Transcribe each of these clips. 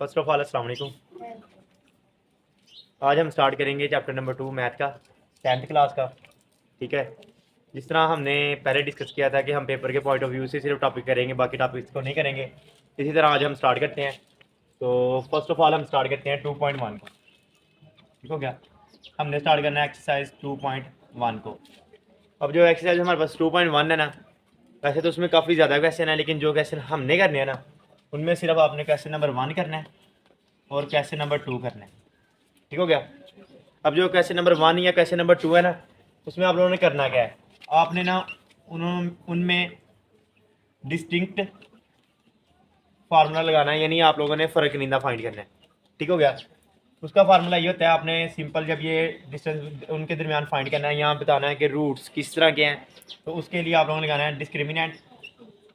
First of all अस्सलाम वालेकुम। आज हम स्टार्ट करेंगे चैप्टर नंबर 2 मैथ का 10th क्लास का। ठीक है, जिस तरह हमने पहले डिस्कस किया था कि हम पेपर के पॉइंट ऑफ व्यू से सिर्फ टॉपिक करेंगे, बाकी टॉपिक्स को नहीं करेंगे, इसी तरह आज हम स्टार्ट करते हैं। तो फर्स्ट ऑफ ऑल हम स्टार्ट करते हैं 2.1 को। ठीक हो गया, हमने स्टार्ट करना है एक्सरसाइज 2.1 को। अब जो एक्सरसाइज हमारे पास 2.1 है ना, वैसे तो उसमें काफ़ी ज़्यादा क्वेश्चन है, लेकिन जो क्वेश्चन हमने करने हैं ना, उनमें सिर्फ आपने क्वेश्चन नंबर 1 करना है और क्वेश्चन नंबर 2 करना है। ठीक हो गया। अब जो क्वेश्चन नंबर 1 या क्वेश्चन नंबर 2 है ना, उसमें आप लोगों ने करना क्या है, आपने ना उनमें डिस्टिंक्ट फार्मूला लगाना है, यानी आप लोगों ने फ़र्क नींदा फाइंड करना है। ठीक हो गया। उसका फार्मूला ये होता है, आपने सिंपल जब ये डिस्टेंस उनके दरमियान फाइंड करना है, यहाँ बताना है कि रूट्स किस तरह के हैं, तो उसके लिए आप लोगों ने लगाना है डिस्क्रिमिनेंट,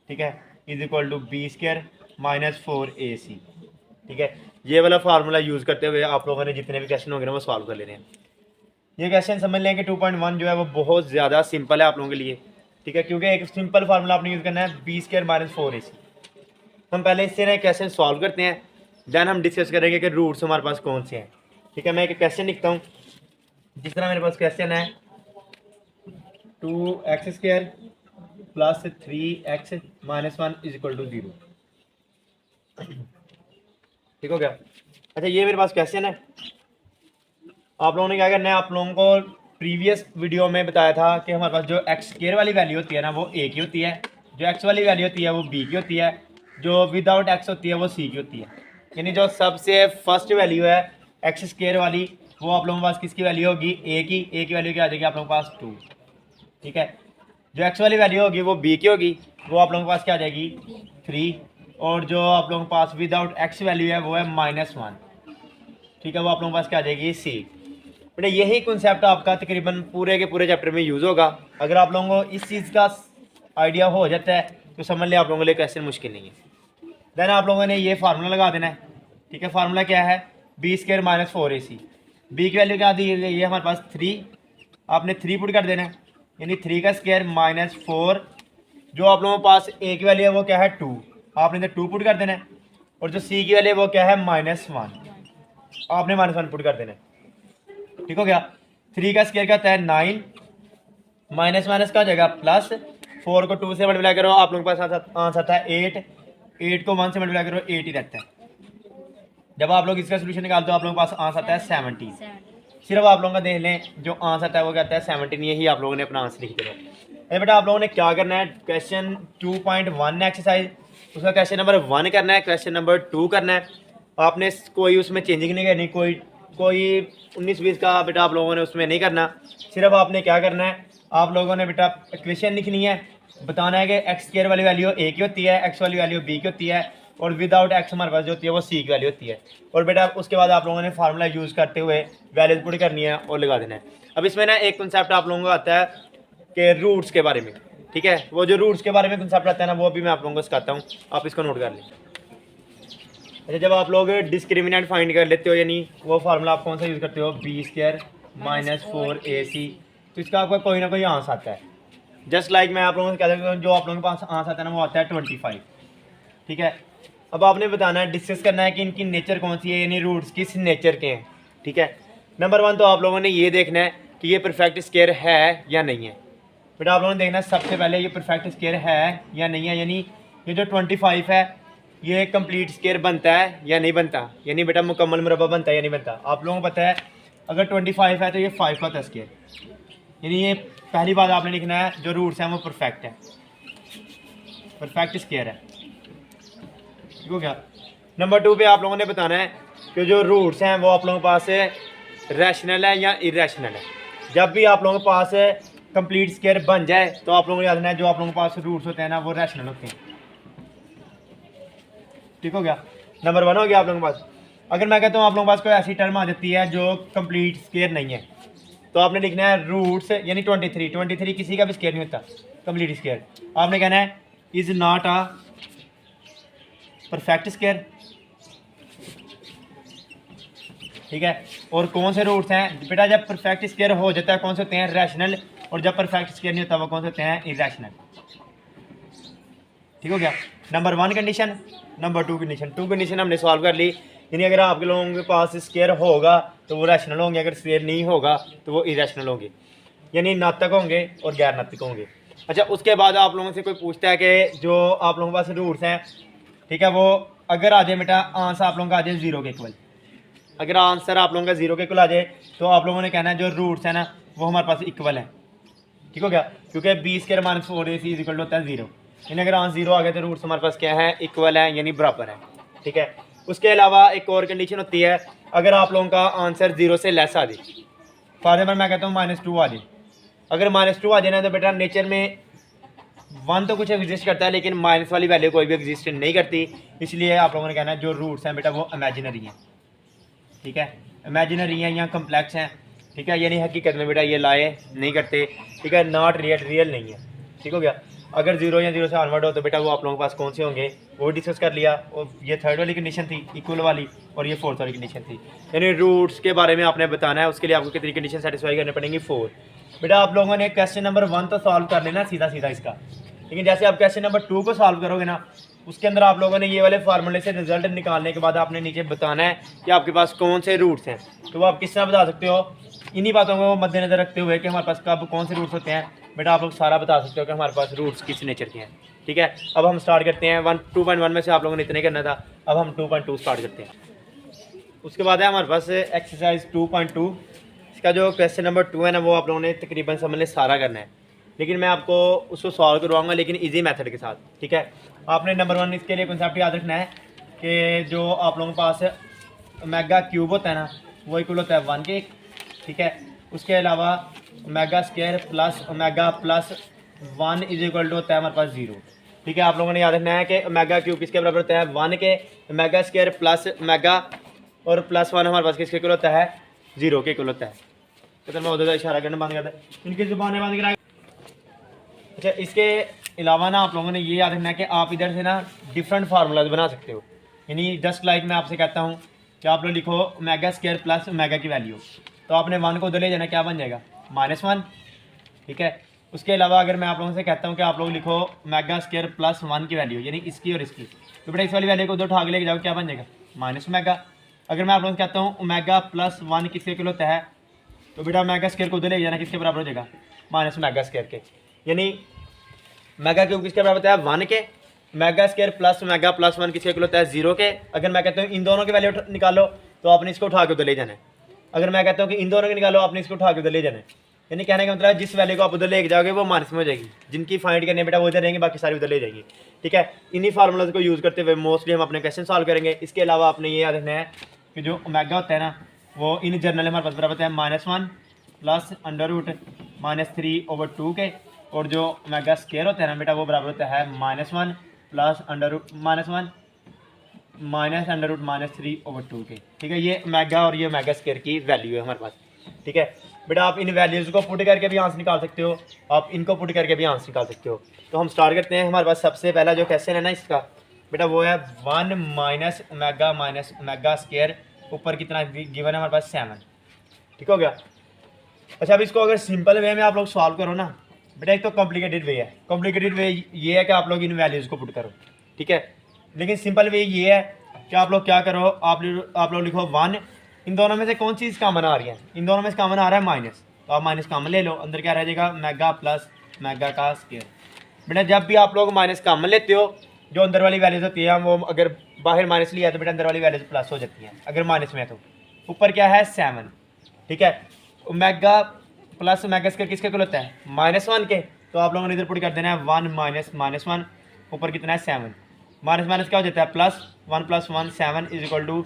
ठीक है, is equal to b square minus 4ac। ठीक है, ये वाला फार्मूला यूज़ करते हुए आप लोगों ने जितने भी क्वेश्चन होंगे ना वो सॉल्व कर लेने हैं। ये क्वेश्चन समझ लें कि 2.1 जो है वो बहुत ज़्यादा सिंपल है आप लोगों के लिए। ठीक है, क्योंकि एक सिंपल फार्मूला आपने यूज़ करना है बी स्क्वायर माइनस 4ac। हम पहले इससे ना क्वेश्चन सॉल्व करते हैं, देन हम डिस्कस करेंगे कि रूट्स हमारे पास कौन से हैं। ठीक है, मैं एक क्वेश्चन लिखता हूँ। जिस तरह मेरे पास क्वेश्चन है 2x² plus 3x minus 1 is equal to 0। ठीक हो गया। अच्छा, ये मेरे पास क्वेश्चन है। आप लोगों ने क्या करना है, आप लोगों को प्रीवियस वीडियो में बताया था कि हमारे पास जो x² वाली वैल्यू होती है ना वो a की होती है, जो x वाली वैल्यू होती है वो b की होती है, जो विदाउट x होती है वो c की होती है। यानी जो सबसे फर्स्ट वैल्यू है x² वाली, वो आप लोगों के पास किसकी वैल्यू होगी, a की वैल्यू क्या आ जाएगी आप लोगों के पास 2। ठीक है, जो x वाली वैल्यू होगी वो b की होगी, वो आप लोगों के पास क्या आ जाएगी 3, और जो आप लोगों के पास विदाउट x वैल्यू है वो है -1। ठीक है, वो आप लोगों के पास क्या आ जाएगी c। बेटा यही कॉन्सेप्ट आपका तकरीबन पूरे के पूरे चैप्टर में यूज़ होगा। अगर आप लोगों को इस चीज़ का आइडिया हो जाता है तो समझ लें आप लोगों के लिए क्वेश्चन मुश्किल नहीं है। देन आप लोगों ने ये फार्मूला लगा देना है। ठीक है, फार्मूला क्या है, b square minus 4ac। B की वैल्यू क्या दी गई है हमारे पास 3, आपने 3 पुट कर देना है, यानी 3 का स्क्वायर माइनस 4। जो आप लोगों के पास ए की वैल्यू है वो क्या है 2, आपने इधर 2 पुट कर देना है, और जो सी की वैल्यू है वो क्या है -1, आपने -1 पुट कर देना है। ठीक हो गया। 3 का स्क्वायर क्या है 9, माइनस माइनस का हो जाएगा प्लस, 4 को 2 से मल्टीप्लाई करो आप लोगों के पास आंसर आता है 8, 8 को 1 से मल्टीप्लाई करो 8 ही रहता है। जब आप लोग इसका सोल्यूशन निकालते हो आप लोगों के पास आंसर आता है 17। सिर्फ आप लोगों का देख लें, जो आंसर आता है वो क्या आता है 17, यही आप लोगों ने अपना आंसर लिख देना। अरे बेटा आप लोगों ने क्या करना है, क्वेश्चन 2.1 एक्सरसाइज, उसका क्वेश्चन नंबर 1 करना है, क्वेश्चन नंबर 2 करना है। आपने कोई उसमें चेंजिंग नहीं करनी, कोई 19-20 का बेटा आप लोगों ने उसमें नहीं करना। सिर्फ आपने क्या करना है, आप लोगों ने बेटा इक्वेशन लिखनी है, बताना है कि x² वाली वैल्यू a की होती है, x वाली वैल्यू b की होती है, और विदाउट x हमारे पास जो होती है वो c की वैल्यू होती है। और बेटा उसके बाद आप लोगों ने फार्मूला यूज़ करते हुए वैल्यूज पुट करनी है और लगा देना है। अब इसमें ना एक कंसेप्ट आप लोगों को आता है कि रूट्स के बारे में। ठीक है, वो जो रूट्स के बारे में कंसेप्ट आता है ना, वो भी मैं आप लोगों को सिखाता हूँ, आप इसको नोट कर लें। अच्छा, जब आप लोग डिस्क्रिमिनेंट फाइंड कर लेते हो, यानी वो फार्मूला आप कौन सा यूज़ करते हो, बी स्क्वायर माइनस 4ac, तो इसका आपका कोई ना कोई आंसर आता है। जस्ट लाइक मैं आप लोगों से कह देता हूँ, जो आप लोगों के पास आंसर आता है ना वो आता है 25। ठीक है, अब आपने बताना है, डिस्कस करना है कि इनकी नेचर कौन सी है, यानी रूट्स किस नेचर के हैं। ठीक है, नंबर 1 तो आप लोगों ने ये देखना है कि ये परफेक्ट स्क्वायर है या नहीं है। बेटा आप लोगों ने देखना है सबसे पहले ये परफेक्ट स्क्वायर है या नहीं है, यानी ये जो 25 है ये कंप्लीट स्क्वायर बनता है या नहीं बनता, यानी बेटा मुकम्मल मुरब्बा बनता है या नहीं बनता। आप लोगों को पता है अगर 25 है तो ये 5 का होता है स्क्वायर, यानी ये पहली बात आपने लिखना है, जो रूट्स हैं वो परफेक्ट है, परफेक्ट स्क्वायर है। ठीक हो गया। नंबर 2 पे आप लोगों ने बताना है कि जो रूट्स हैं वो आप लोगों के पास रैशनल है या इरेशनल है। जब भी आप लोगों के पास कंप्लीट स्क्वायर बन जाए तो आप लोगों को याद रखना है जो आप लोगों के पास रूट्स होते हैं ना वो रैशनल होते हैं। ठीक हो गया, नंबर 1 हो गया आप लोगों के पास। अगर मैं कहता हूँ आप लोगों के पास कोई ऐसी टर्म आ जाती है जो कंप्लीट स्क्वायर नहीं है, तो आपने लिखना है रूट्स, यानी 23 किसी का भी स्क्वायर नहीं होता कंप्लीट स्क्वायर। आपने कहना है is not a perfect square. ठीक है, और कौन से रूट्स हैं बेटा, जब परफेक्ट स्क्वायर हो जाता है कौन से होते हैं रैशनल, और जब परफेक्ट स्क्वायर नहीं होता वो कौन से होते हैं इरेशनल। ठीक हो गया, number 1 condition. Number two condition हमने सॉल्व कर ली। यानी अगर आपके लोगों के पास स्केयर होगा तो वो रैशनल होंगे, अगर स्केयर नहीं होगा तो वो इरेशनल होंगे, यानी नातक होंगे और गैर नातक होंगे। अच्छा, उसके बाद आप लोगों से कोई पूछता है कि जो आप लोगों के पास रूट्स हैं, ठीक है, वो अगर आ जाए बेटा आंसर आप लोगों का आ जाए 0 के इक्वल, अगर आंसर आप लोगों का 0 के इक्वल आ जाए तो आप लोगों ने कहना है जो रूट्स है ना वो हमारे पास इक्वल है। ठीक हो गया, क्योंकि 20 के माइनस 4ac इक्वल होता है 0। यानी अगर आंसर 0 आ गया तो रूट्स हमारे पास क्या है, इक्वल है, यानी बराबर है। ठीक है, उसके अलावा एक और कंडीशन होती है, अगर आप लोगों का आंसर 0 से लेस आ जाए, फॉर एग्जाम्पल मैं कहता हूँ -2 आ जाए, अगर -2 आ जाए ना तो बेटा नेचर में 1 तो कुछ एग्जिस्ट करता है लेकिन माइनस वाली वैल्यू कोई भी एग्जिस्ट नहीं करती, इसलिए आप लोगों ने कहना है जो रूट्स हैं बेटा वो इमेजिनरी हैं। ठीक है, इमेजिनरी हैं या कम्प्लेक्स हैं। ठीक है, यानी हकीकत में बेटा ये लाए नहीं करते। ठीक है, नॉट रियल नहीं है। ठीक हो गया, अगर 0 या 0 से ऑनवर्ड हो तो बेटा वो आप लोगों के पास कौन से होंगे वो डिस्कस कर लिया। और ये थर्ड वाली कंडीशन थी इक्वल वाली, और ये फोर्थ वाली कंडीशन थी। यानी रूट्स के बारे में आपने बताना है, उसके लिए आपको कितनी कंडीशन सेटिस्फाई करनी पड़ेंगी, 4। बेटा आप लोगों ने क्वेश्चन नंबर 1 तो सॉल्व कर लेना सीधा सीधा इसका, लेकिन जैसे आप क्वेश्चन नंबर 2 को सॉल्व करोगे ना, उसके अंदर आप लोगों ने ये वाले फार्मूले से रिजल्ट निकालने के बाद आपने नीचे बताना है कि आपके पास कौन से रूट्स हैं। तो वो आप किस तरह बता सकते हो, इन्हीं बातों को मद्देनजर रखते हुए कि हमारे पास कब कौन से रूट्स होते हैं, बेटा आप लोग सारा बता सकते हो कि हमारे पास रूट्स किस नेचर के हैं। ठीक है, अब हम स्टार्ट करते हैं। 2.1 में से आप लोगों ने इतने करना था, अब हम 2.2 स्टार्ट करते हैं। उसके बाद है हमारे पास एक्सरसाइज 2.2। इसका जो क्वेश्चन नंबर 2 है ना वो आप लोगों ने तकरीबन समझ ले सारा करना है, लेकिन मैं आपको उसको सॉल्व करवाऊंगा लेकिन इजी मेथड के साथ। ठीक है, आपने नंबर 1 इसके लिए कॉन्सेप्ट याद रखना है कि जो आप लोगों के पास ओमेगा क्यूब होता है ना वो इक्वल होता है 1 के। ठीक है, उसके अलावा omega square plus omega plus 1 is equal to होता है हमारे पास 0। ठीक है, आप लोगों ने याद रखना है कि ओमेगा क्यूब किसके बराबर होता है, 1 के। ओमेगा स्क्वायर प्लस ओमेगा और प्लस 1 हमारे पास किसके इक्वल होता है, 0 के इक्वल होता है। तो मैं उधर इशारा करना बंद करता है, इनकी जुबानें बंद करा। अच्छा, इसके अलावा ना आप लोगों ने ये याद रखना है कि आप इधर से ना डिफरेंट फार्मूलाज बना सकते हो। यानी जस्ट लाइक मैं आपसे कहता हूँ कि आप लोग लिखो ओमेगा स्क्वायर प्लस ओमेगा की वैल्यू, तो आपने 1 को उधर ले जाना, क्या बन जाएगा -1। ठीक है, उसके अलावा अगर मैं आप लोगों से कहता हूँ कि आप लोग लिखो ओमेगा स्क्वायर प्लस 1 की वैल्यू, यानी इसकी और इसकी, तो बेटा इस वाली वैल्यू को उधर उठा के लेके जाओ, क्या बन जाएगा -ओमेगा। अगर मैं आप लोगों से कहता हूँ ओमेगा प्लस 1 किसके इक्वल होता है, तो बेटा ओमेगा स्क्वायर को उधर ले जाना, किसके बराबर हो जाएगा, -ओमेगा स्क्वायर के। यानी ओमेगा क्यूब किसके बराबर होता है, 1 के। Omega square plus omega plus 1 किसके इक्वल होता है, 0 के। अगर मैं कहता हूँ इन दोनों की वैल्यू निकालो तो आपने इसको उठा के उधर ले जाना है। अगर मैं कहता हूँ कि इन दोनों की निकालो, आपने इसको उठा के उधर ले जाना है। यानी कहने का मतलब है जिस वैल्यू को आप उधर ले जाओगे वो माइनस में हो जाएगी, जिनकी फाइंड करने बेटा वो इधर रहेंगे, बाकी सारी उधर ले जाएंगी। ठीक है, इन्हीं फार्मूलाज को यूज़ करते हुए मोस्टली हम अपने क्वेश्चन सॉल्व करेंगे। इसके अलावा आपने ये याद रखना है कि जो ओमेगा होता है ना वो इन जनरल हमारे पास बराबर होता है -1 प्लस √-3/2 के, और जो ओमेगा स्क्वायर होता है ना बेटा वो बराबर होता है -1 प्लस -√-3/2 के। ठीक है, ये ओमेगा और ये ओमेगा स्क्वायर की वैल्यू है हमारे पास। ठीक है बेटा, आप इन वैल्यूज़ को पुट करके भी आंसर निकाल सकते हो, आप इनको पुट करके भी आंसर निकाल सकते हो। तो हम स्टार्ट करते हैं। हमारे पास सबसे पहला जो क्वेश्चन है ना इसका बेटा वो है 1 माइनस ओमेगा स्क्वायर, ऊपर कितना गिवन है हमारे पास 7। ठीक हो गया। अच्छा, अब इसको अगर सिंपल वे में आप लोग सॉल्व करो ना बेटा, एक तो कॉम्प्लिकेटेड वे है। कॉम्प्लिकेटेड वे ये है कि आप लोग इन वैल्यूज़ को पुट करो। ठीक है, लेकिन सिंपल वे ये है कि आप लोग क्या करो, आप लोग लिखो 1, इन दोनों में से कौन चीज़ कॉमन आ रही है, इन दोनों में से कॉमन आ रहा है माइनस, तो आप माइनस कॉमन ले लो, अंदर क्या रह जाएगा मेगा प्लस मेगा का स्क्वायर। बेटा जब भी आप लोग माइनस कॉमन लेते हो, जो अंदर वाली वैल्यूज होती है वो अगर बाहर माइनस लिया तो बेटा अंदर वाली वैल्यूज प्लस हो जाती हैं, अगर माइनस में तो ऊपर क्या है 7। ठीक है, ओमेगा प्लस ओमेगा स्क्वायर किसके इक्वल होता है -1 के, तो आप लोगों ने इधर पुट कर देना है 1 माइनस -1, ऊपर कितना है 7, माइनस माइनस क्या हो जाता है प्लस, 1 + 1 7 इज इक्वल टू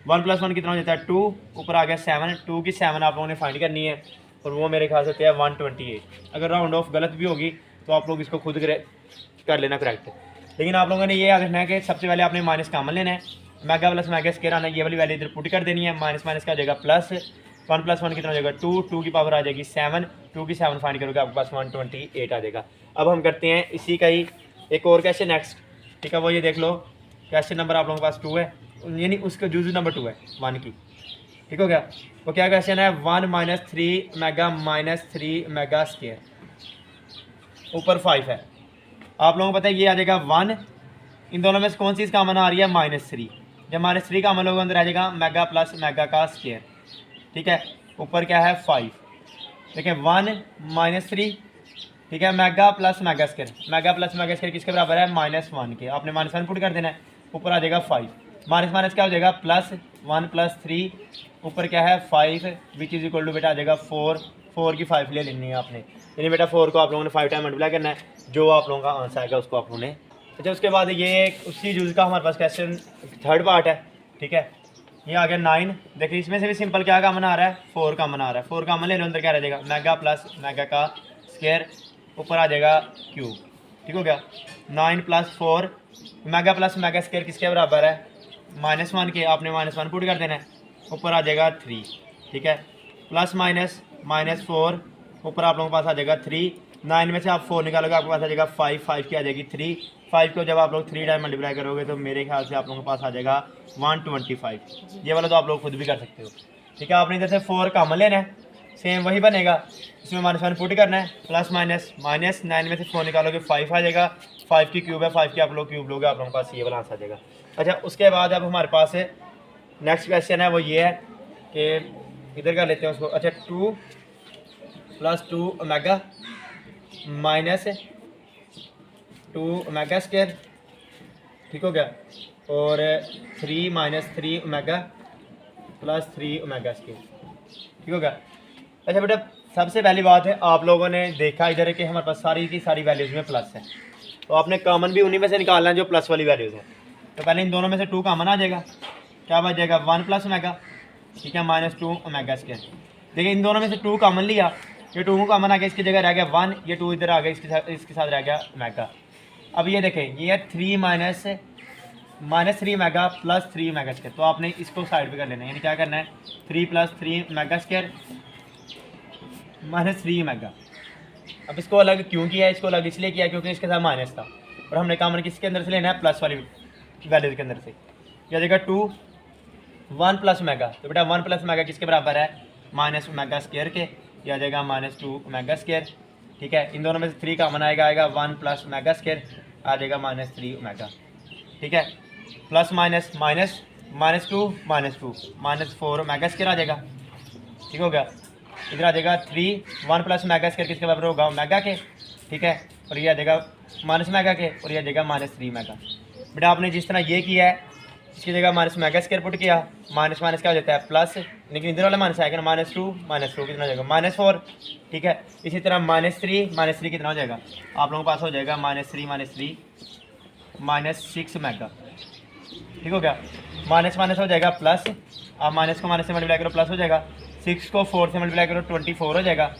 1 + 1 कितना हो जाता है 2, ऊपर आ गया 7, 2 की 7 आप लोगों ने फाइंड करनी है, और वो मेरे ख्याल से होती है 128। अगर राउंड ऑफ गलत भी होगी तो आप लोग इसको खुद कर लेना करेक्ट। लेकिन आप लोगों ने ये याद रखना है कि सबसे पहले आपने माइनस कॉमन लेना है, मेगा प्लस मेगा स्क्वायर आना है, ये वाली वैल्यू इधर पुट कर देनी है, माइनस माइनस क्या हो जाएगा प्लस, 1 + 1 कितना हो जाएगा 2, 2 की पावर आ जाएगी 7, 2 की 7 फाइंड करोगे आपके पास 128 आ जाएगा। अब हम करते हैं इसी का ही एक और क्वेश्चन नेक्स्ट। ठीक है, वो ये देख लो, क्वेश्चन नंबर आप लोगों के पास 2 है, यानी उसका जूज नंबर 2 है 1 की। ठीक हो गया, वो क्या क्वेश्चन है 1 - 3 मेगा -3 मेगा स्क्वायर, ऊपर 5 है। आप लोगों को पता है ये आ जाएगा 1 इन दोनों में से कौन सी चीज़ कॉमन आ रही है? -3। जब -3 कॉमन होगा अंदर आ जाएगा मेगा प्लस मेगा का स्क्वायर, ठीक है। ऊपर क्या है 5, देखिए 1 -3, ठीक है। Mega plus mega square, mega plus mega square किसके बराबर है? -1 के। आपने -1 पुट कर देना है, ऊपर आ जाएगा 5, माइनस माइनस क्या हो जाएगा +1 + 3, ऊपर क्या है 5 विच इज इक्वल टू बेटा आ जाएगा 4 की 5 ले लेनी है आपने, यानी बेटा 4 को आप लोगों ने 5 टाइम मल्टीप्लाई करना है, जो आप लोगों का आंसर आएगा उसको आप लोगों ने। अच्छा उसके बाद ये उसी यूज़ का हमारे पास क्वेश्चन थर्ड पार्ट है, ठीक है। ये आ गया 9। देखिए इसमें से भी सिंपल क्या कॉमन आ रहा है? 4 कॉमन आ रहा है। 4 कॉमन ले लो, अंदर क्या रह जाएगा? मेगा प्लस मेगा का स्क्वायर, ऊपर आ जाएगा क्यूब, ठीक हो गया। 9 + 4 मेगा प्लस मेगा स्क्वायर किसके बराबर है? -1 के। आपने -1 पुट कर देना है, ऊपर आ जाएगा 3, ठीक है। प्लस माइनस -4, ऊपर आप लोगों के पास आ जाएगा 3। 9 में से आप 4 निकालोगे, आपके पास आ जाएगा 5 की आ जाएगी 3। 5 को जब आप लोग 3 टाइम मल्टीप्लाई करोगे तो मेरे ख्याल से आप लोगों के पास आ जाएगा 125। ये वाला तो आप लोग खुद भी कर सकते हो, ठीक है। आपने इधर से 4 कॉमन लेना है, सेम वही बनेगा, इसमें -1 पुट करना है, प्लस माइनस 9 में से 4 निकालोगे 5 आ जाएगा। 5 की क्यूब है, 5 की आप लोग क्यूब लोगे, आप लोगों के पास ये वाला आंसर आ जाएगा। अच्छा उसके बाद अब हमारे पास नेक्स्ट क्वेश्चन है, वो ये है कि इधर का लेते हैं उसको। अच्छा 2 + 2 ओमेगा -2 ओमेगा स्क्वायर, ठीक हो गया, और 3 - 3 ओमेगा + 3 ओमेगा स्क्वायर, ठीक हो गया। अच्छा बेटा सबसे पहली बात है, आप लोगों ने देखा इधर कि हमारे पास सारी की सारी वैल्यूज़ में प्लस है, तो आपने कॉमन भी उन्हीं में से निकालना है जो प्लस वाली वैल्यूज़ हैं। तो पहले इन दोनों में से 2 कॉमन आ जाएगा, क्या बच जाएगा? 1 + ओमेगा, ठीक है, -2 ओमेगा स्क्वायर। देखिए इन दोनों में से 2 कॉमन लिया, ये 2 कॉमन आ गया, इसकी जगह रह गया 1, ये 2 इधर आ गया, इसके साथ रह गया ओमेगा। अब ये देखें ये है 3 - 3 ओमेगा + 3 ओमेगा स्क्वायर, तो आपने इसको साइड पे कर लेना है, यानी क्या करना है 3 + 3 ओमेगा स्क्वायर -3 ओमेगा। अब इसको अलग क्यों किया है? इसको अलग इसलिए किया क्योंकि इसके साथ माइनस था, और हमने कॉमन किसके अंदर से लेना है? प्लस वाली वैल्यूज के अंदर से। क्या देगा 2 1 + ओमेगा, तो बेटा 1 + ओमेगा किसके बराबर है? -ओमेगा स्क्वायर के, यह आ जाएगा -2 ओमेगा स्क्वायर, ठीक है। इन दोनों में से 3 कॉमन आएगा 1 + ओमेगा स्क्वायर आ जाएगा -3 ओमेगा, ठीक है। प्लस माइनस -2 -4 ओमेगा स्क्वायर आ जाएगा, ठीक हो गया। इधर आ जाएगा 3 1 + ओमेगा स्क्वायर किसके बराबर होगा? ओमेगा के, ठीक है, और ये आ जाएगा -ओमेगा के, और ये आ जाएगा -3 ओमेगा। बेटा आपने जिस तरह ये किया है, इसकी जगह -ओमेगा स्क्वायर पुट किया, माइनस माइनस क्या हो जाता है प्लस, लेकिन इधर वाला माइनस आएगा ना -2 कितना हो जाएगा? -4, ठीक है। इसी तरह -3 कितना हो जाएगा? आप लोगों के पास हो जाएगा -3 -6 ओमेगा, ठीक हो गया। माइनस माइनस हो जाएगा प्लस, आप माइनस को माइनस से मल्टीप्लाई करो प्लस हो जाएगा, 6 को 4 से मल्टीप्लाई करो 24 हो जाएगा,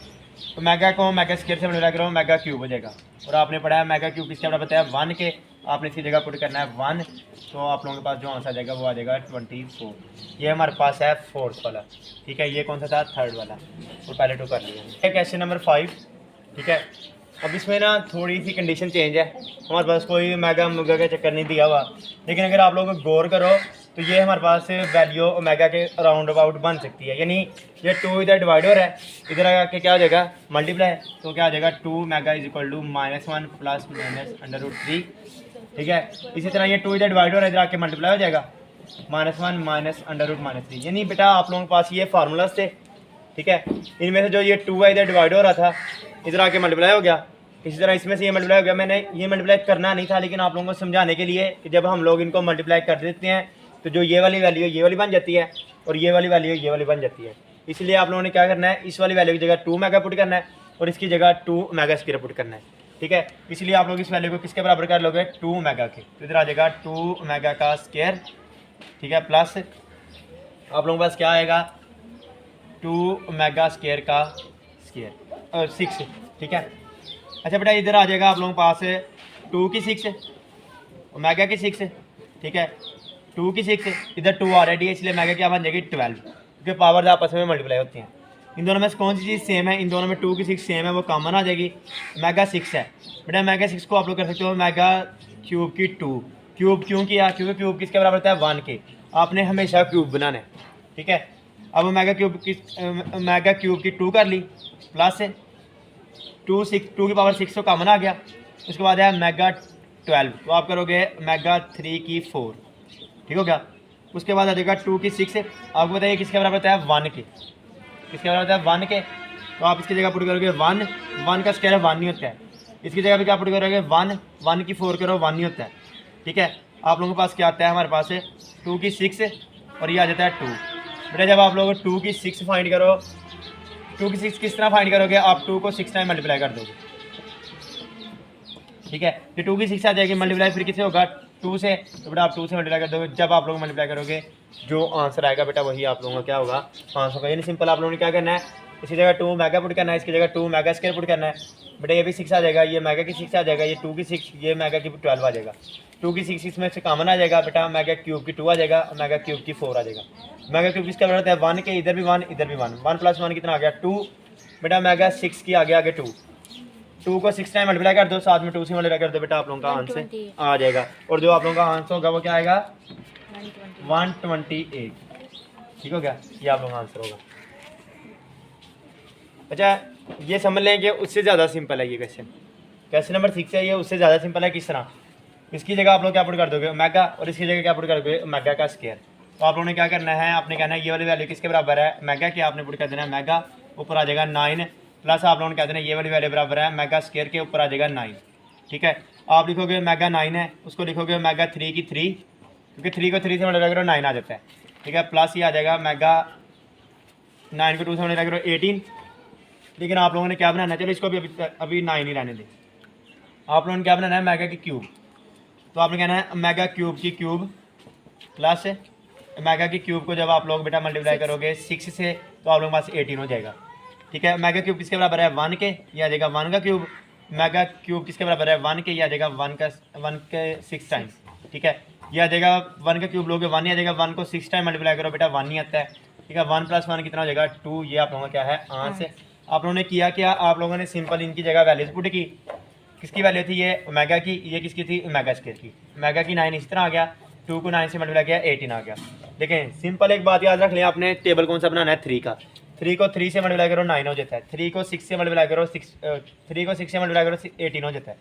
तो मेगा को मेगा स्क्वायर से मल्टीप्लाई करो मेगा क्यूब हो जाएगा। और आपने पढ़ा है मेगा क्यूब किसके बराबर बताया? 1 के, आपने इसकी जगह पुट करना है 1, तो आप लोगों के पास जो आंसर आ जाएगा वो आ जाएगा 24। ये हमारे पास है फोर्थ वाला, ठीक है। ये कौन सा था? थर्ड वाला, और पहले 2 कर लिया। क्वेश्चन नंबर 5, ठीक है। अब इसमें ना थोड़ी सी कंडीशन चेंज है, हमारे पास कोई मेगा मुगा का चक्कर नहीं दिया हुआ, लेकिन अगर आप लोग गौर करो तो ये हमारे पास वैल्यू ओमेगा के अराउंड अबाउट बन सकती है, यानी ये 2 इधर डिवाइड हो रहा है, इधर आके क्या हो जाएगा? मल्टीप्लाई, तो क्या हो जाएगा 2 ओमेगा = -1 ± √3, ठीक है। इसी तरह ये 2 इधर डिवाइड हो रहा है, इधर आके मल्टीप्लाई हो जाएगा -1 - √3, यानी बेटा आप लोगों के पास ये फार्मूलाज थे, ठीक है। इनमें से जो ये 2 है इधर डिवाइड हो रहा था, इधर आके मल्टीप्लाई हो गया, इसी तरह इसमें से ये मल्टीप्लाई हो गया। मैंने ये मल्टीप्लाई करना नहीं था, लेकिन आप लोगों को समझाने के लिए कि जब हम लोग इनको मल्टीप्लाई कर देते हैं तो जो ये वाली वैल्यू है ये वाली बन जाती है, और ये वाली वैल्यू है ये वाली बन जाती है। इसलिए आप लोगों ने क्या करना है? इस वाली वैल्यू की जगह 2 ओमेगा पुट करना है, और इसकी जगह 2 ओमेगा स्क्वायर पुट करना है, ठीक है। इसलिए आप लोग इस वैल्यू को किसके बराबर कर लोगे? 2 ओमेगा के, तो इधर आ जाएगा 2 ओमेगा का स्क्वायर, ठीक है, प्लस आप लोगों के पास क्या आएगा? 2 ओमेगा स्क्वायर का स्क्वायर 6, ठीक है। अच्छा बेटा इधर आ जाएगा आप लोगों के पास 2 की 6 ओमेगा की 6, ठीक है, 2 की 6, इधर 2 ऑलरेडी है, इसलिए ओमेगा क्या बन जाएगी 12, क्योंकि पावर आपस में मल्टीप्लाई होती हैं। इन दोनों में से कौन सी चीज़ सेम है? इन दोनों में 2 की 6 सेम है, वो कॉमन आ जाएगी, ओमेगा 6 है। बेटा ओमेगा 6 को आप लोग कर सकते हो ओमेगा क्यूब की 2, क्यूब क्यों किया? क्योंकि क्यूब किसके बराबर होता है? 1 के, आपने हमेशा क्यूब बनाना है, ठीक है। अब ओमेगा क्यूब की 2 कर ली, प्लस 2 की पावर 6 तो कॉमन आ गया, उसके बाद है मेगा 12, तो आप करोगे मेगा 3 की 4, ठीक हो गया। उसके बाद आ जाएगा 2 की 6, आपको बताइए किसके बराबर होता है 1 के, किसके बराबर होता है 1 के, तो आप इसकी जगह पुट करोगे 1, 1 का स्क्वायर 1 नहीं होता है, इसकी जगह भी क्या पुट करोगे 1, 1 की 4 करो 1 नहीं होता है, ठीक है। आप लोगों के पास क्या आता है, हमारे पास है 2 की 6 और ये आ जाता है 2। बेटा जब आप लोग 2 की 6 फाइंड करो, 2 की 6 किस तरह फाइंड करोगे, आप 2 को 6 टाइम मल्टीप्लाई कर दोगे, ठीक है। ये 2 की 6 आ जाएगी मल्टीप्लाई, फिर किससे होगा 2 से, तो बेटा आप 2 से मल्टीप्लाई कर दोगे। जब आप लोग मल्टीप्लाई करोगे जो आंसर आएगा बेटा वही आप लोगों का क्या होगा आंसर होगा। यानी सिंपल आप लोगों ने क्या करना है, इसी जगह 2 मेगा पुट करना है, इसकी जगह 2 मेगा स्क्वायर पुट करना है। बेटा ये भी 6 आ जाएगा, ये मेगा की 6 आ जाएगा, ये 2 की 6, ये मेगा की 12 आ जाएगा। 2 की 6 इसमें से कॉमन आ जाएगा बेटा, मेगा क्यूब की 2 आ जाएगा, मेगा क्यूब की 4 आ जाएगा। मेगा क्यूब किसका बराबर है 1 के, इधर भी 1 इधर भी 1, 1 + 1 कितना आ गया 2, बेटा मेगा 6 की आ गया आगे 2, 2 को 6 टाइम मल्टीप्लाई कर दो, साथ में 2 से मल्टीप्लाई कर दो, बेटा आप लोगों का आंसर आ जाएगा। और जो आप लोगों का आंसर होगा वो क्या आएगा 128, ठीक हो गया, ये आप लोगों का आंसर होगा। अच्छा ये समझ लें कि उससे ज़्यादा सिंपल है ये क्वेश्चन, क्वेश्चन नंबर 6 है ये, उससे ज़्यादा सिंपल है। किस तरह, इसकी जगह आप लोग क्या पुट कर दोगे मेगा, और इसकी जगह क्या पुट कर दोगे मेगा का स्क्वायर। तो आप लोगों ने क्या करना है, आपने कहना है ये वाली वैल्यू किसके बराबर है मेगा की, आपने पुट कर देना है मेगा, ऊपर आ जाएगा 9 प्लस आप लोगों ने कह देना ये वाली वैल्यू बराबर है मेगा स्क्वायर के, ऊपर आ जाएगा 9, ठीक है। आप लिखोगे मेगा 9 है, उसको लिखोगे मेगा 3 की 3, क्योंकि 3 को 3 से मल्टीप्लाई करो 9 आ जाता है, ठीक है। प्लस ये आ जाएगा मेगा 9 को 2 से मल्टीप्लाई करो 18, लेकिन आप लोगों ने क्या बनाना है, चलो इसको भी अभी 9 ही रहने दें। आप लोगों ने क्या बनाना है मेगा की क्यूब, तो आपने कहना है मेगा क्यूब की क्यूब प्लस मेगा की क्यूब को जब आप लोग बेटा मल्टीप्लाई करोगे 6 से तो आप लोगों के पास 18 हो जाएगा, ठीक है। मेगा क्यूब किसके बराबर है 1 के, ये आ जाएगा 1 का क्यूब, मेगा क्यूब किसके बराबर है 1 के, ये आ जाएगा 1 के 6 टाइम्स, ठीक है। ये आ जाएगा 1 का क्यूब लोगे 1 ही आ जाएगा, 1 को 6 टाइम मल्टीप्लाई करो बेटा 1 ही आता है, ठीक है। 1 + 1 कितना हो जाएगा 2, ये आप लोगों का क्या है आंसर। आप लोगों ने किया क्या, आप लोगों ने सिंपल इनकी जगह वैल्यूज पुट की, किसकी वैल्यू थी ये ओमेगा की, ये किसकी थी मेगा स्क्वायर की, मेगा की 9 इस तरह आ गया, 2 को 9 से मल्टीप्लाई किया 18 आ गया। देखें सिंपल एक बात याद रख लें, आपने टेबल कौन सा बनाना है 3 का, 3 को 3 से मल्टीप्लाई करो 9 हो जाता है, 3 को 6 से मल्टीप्लाई करो 3 को 6 से मल्टीप्लाई करो 18 हो जाता है।